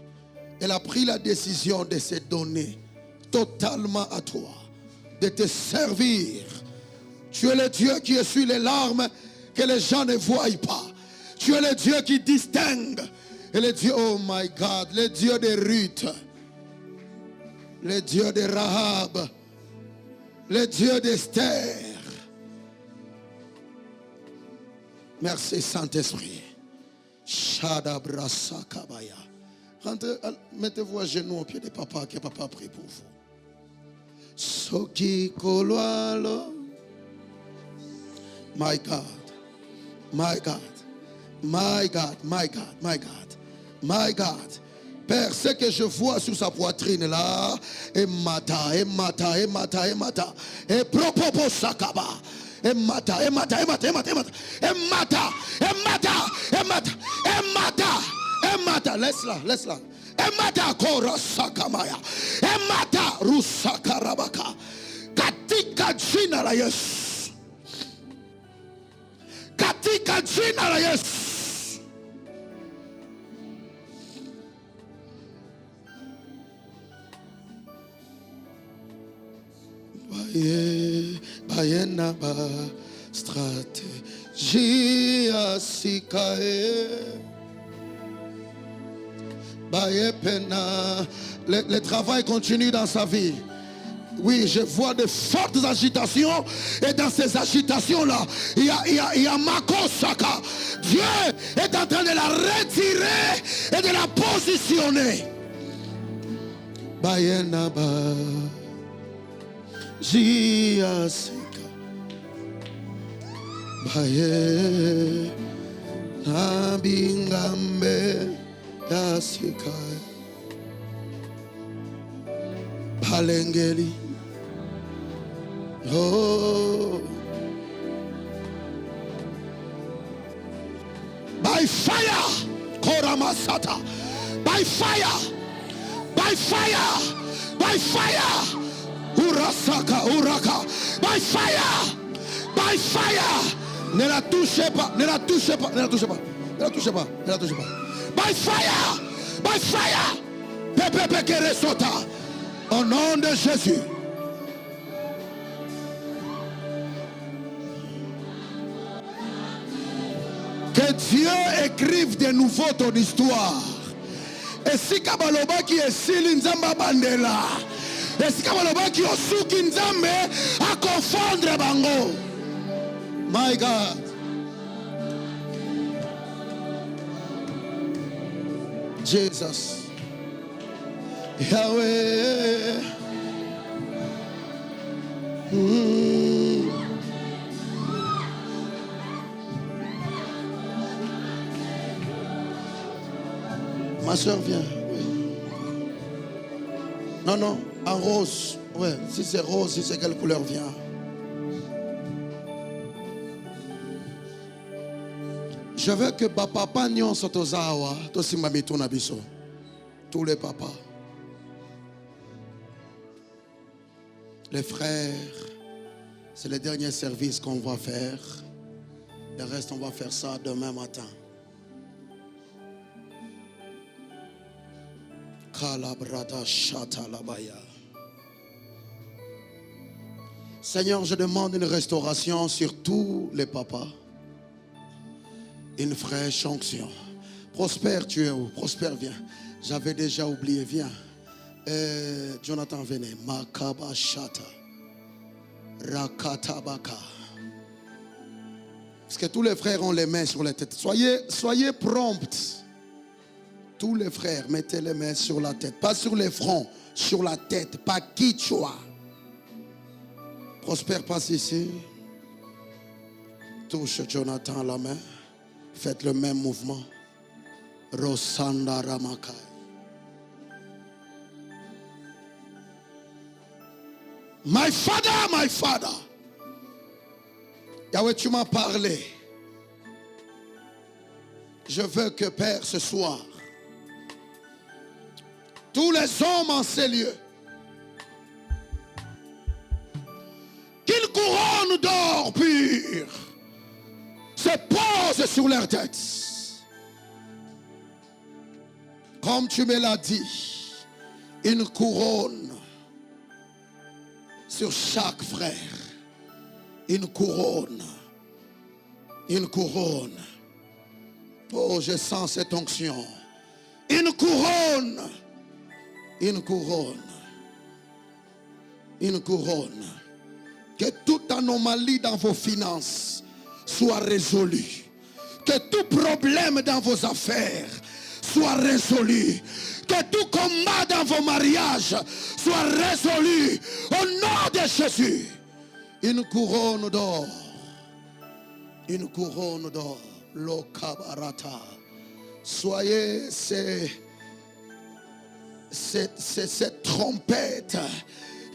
Elle a pris la décision de se donner totalement à toi, de te servir. Tu es le Dieu qui essuie les larmes que les gens ne voient pas. Tu es le Dieu qui distingue. Et le Dieu, oh my God, le Dieu de Ruth, le Dieu de Rahab, le Dieu d'Esther. Merci Saint-Esprit. Shadabrasa Kabaya. Mettez-vous à genoux au pied de papa, que papa prie pour vous. Soki Kolwalo. My God, my God, my God, my God, my God, my God. Père, ce que je vois sur sa poitrine là, et mata, et mata, et mata, et mata, et propopo sakaba, et mata, et mata, et mata, et mata, et mata, et mata, et mata, et mata, et mata, et mata, laisse-la, et mata kora sakamaya, et mata rusakarabaka, katika jina la Yesu. Katika jina la Yesu. Baye na ba stratégie asikae. Baye pena. Le travail continue dans sa vie. Oui, je vois de fortes agitations. Et dans ces agitations-là, il y a Makosaka. Dieu est en train de la retirer et de la positionner. Bayenaba Jiasika Baye Nabingambe Yasika Balengeli. Oh, by fire, Koramasata, by fire, by fire, by fire, Urasaka, Uraka, by fire, by fire. Ne la touchez pas, ne la touchez pas, ne la touchez pas, ne la touchez pas, ne la touchez pas. By fire, by fire, Pepe Keresota, au nom de Jésus. Que Dieu écrive de nouveau ton histoire. Et si Kabaloba qui est Silinzamba Bandela, et si Kabaloba qui est Osuki Nzambe à confondre Bango. My God. Jesus. Yahweh. Ma soeur vient. Oui. Non, non, en rose. Ouais, si c'est rose, si c'est quelle couleur vient. Je veux que papa nyon sotozawa, tosimamitu nabiso. Tous les papas. Les frères, c'est le dernier service qu'on va faire. Le reste, on va faire ça demain matin. Seigneur, je demande une restauration sur tous les papas. Une fraîche onction. Prospère, tu es où? Prospère, viens. J'avais déjà oublié, viens. Jonathan, venez. Makaba Shata. Rakatabaka. Parce que tous les frères ont les mains sur la tête. Soyez prompts. Tous les frères, mettez les mains sur la tête. Pas sur les fronts, sur la tête. Pas Kichwa. Prospère, passe ici. Touche Jonathan à la main. Faites le même mouvement. Rosanda Ramakai. My father, my father. Yahweh, tu m'as parlé. Je veux que Père, ce soir, tous les hommes en ces lieux, qu'ils couronnent d'or pur, se posent sur leur tête. Comme tu me l'as dit, une couronne sur chaque frère. Une couronne. Une couronne. Oh, je sens cette onction. Une couronne. Une couronne. Une couronne. Que toute anomalie dans vos finances soit résolue. Que tout problème dans vos affaires soit résolu. Que tout combat dans vos mariages soit résolu. Au nom de Jésus. Une couronne d'or. Une couronne d'or. Lokabarata. Soyez ces trompettes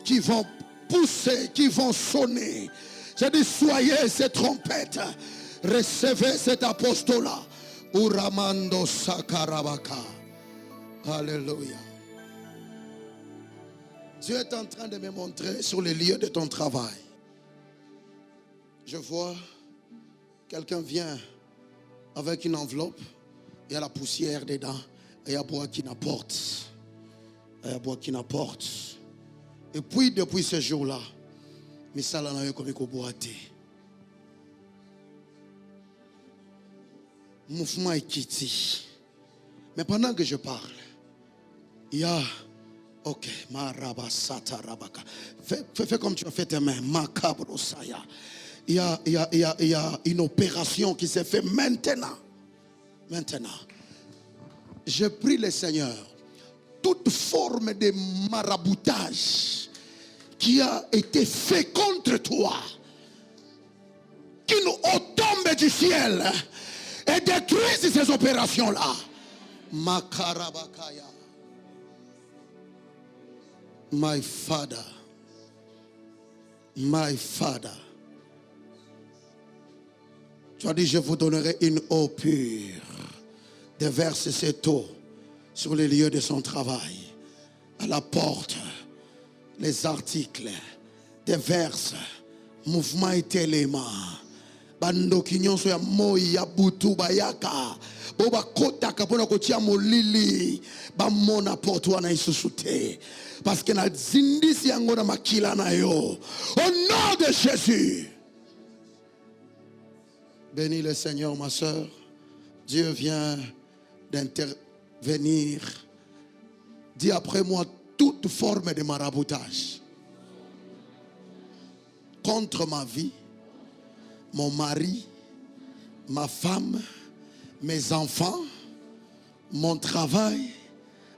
qui vont pousser, qui vont sonner. J'ai dit, soyez ces trompettes. Recevez cet apostolat. Uramando Sakarabaka. Alléluia. Dieu est en train de me montrer sur les lieux de ton travail. Je vois quelqu'un vient avec une enveloppe. Il y a la poussière dedans. Et il y a bois qui n'apporte. Il y a bois qui n'apporte. Et puis depuis ce jour-là, misala na yo comme boité. Mouvement est quitté. Mais pendant que je parle, il y a ok, marabasata rabaka. Fais comme tu as fait tes mains, macabro saya. Il y a une opération qui s'est faite maintenant. Maintenant, je prie le Seigneur, toute forme de maraboutage qui a été fait contre toi, qui nous tombe du ciel et détruise ces opérations-là. Makarabakaya. My Father, my Father. Tu as dit, je vous donnerai une eau pure. Déverse cette eau sur les lieux de son travail, à la porte, les articles, déverse, mouvement et élément. Bando kinyon so ya moi ya butu bayaka. Boba kota kapona kotia molili. Ba mona porte wana isusute. Parce que na zindisi yango na makila na yo. Au nom de Jésus. Bénis le Seigneur, ma soeur. Dieu vient d'intervenir. Dis après moi toute forme de maraboutage contre ma vie, mon mari, ma femme, mes enfants, mon travail,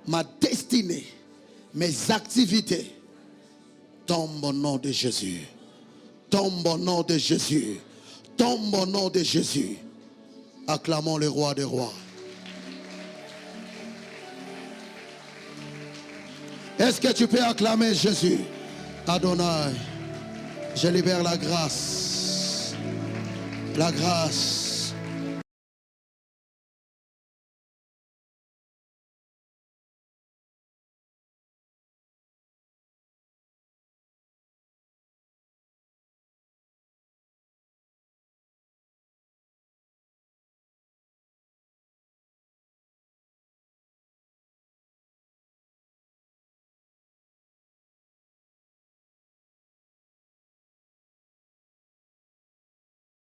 ma destinée, mes activités. Tombe au nom de Jésus. Tombe au nom de Jésus. Tombe au nom de Jésus. Acclamons le roi des rois. Est-ce que tu peux acclamer Jésus? Adonai, je libère la grâce. La grâce.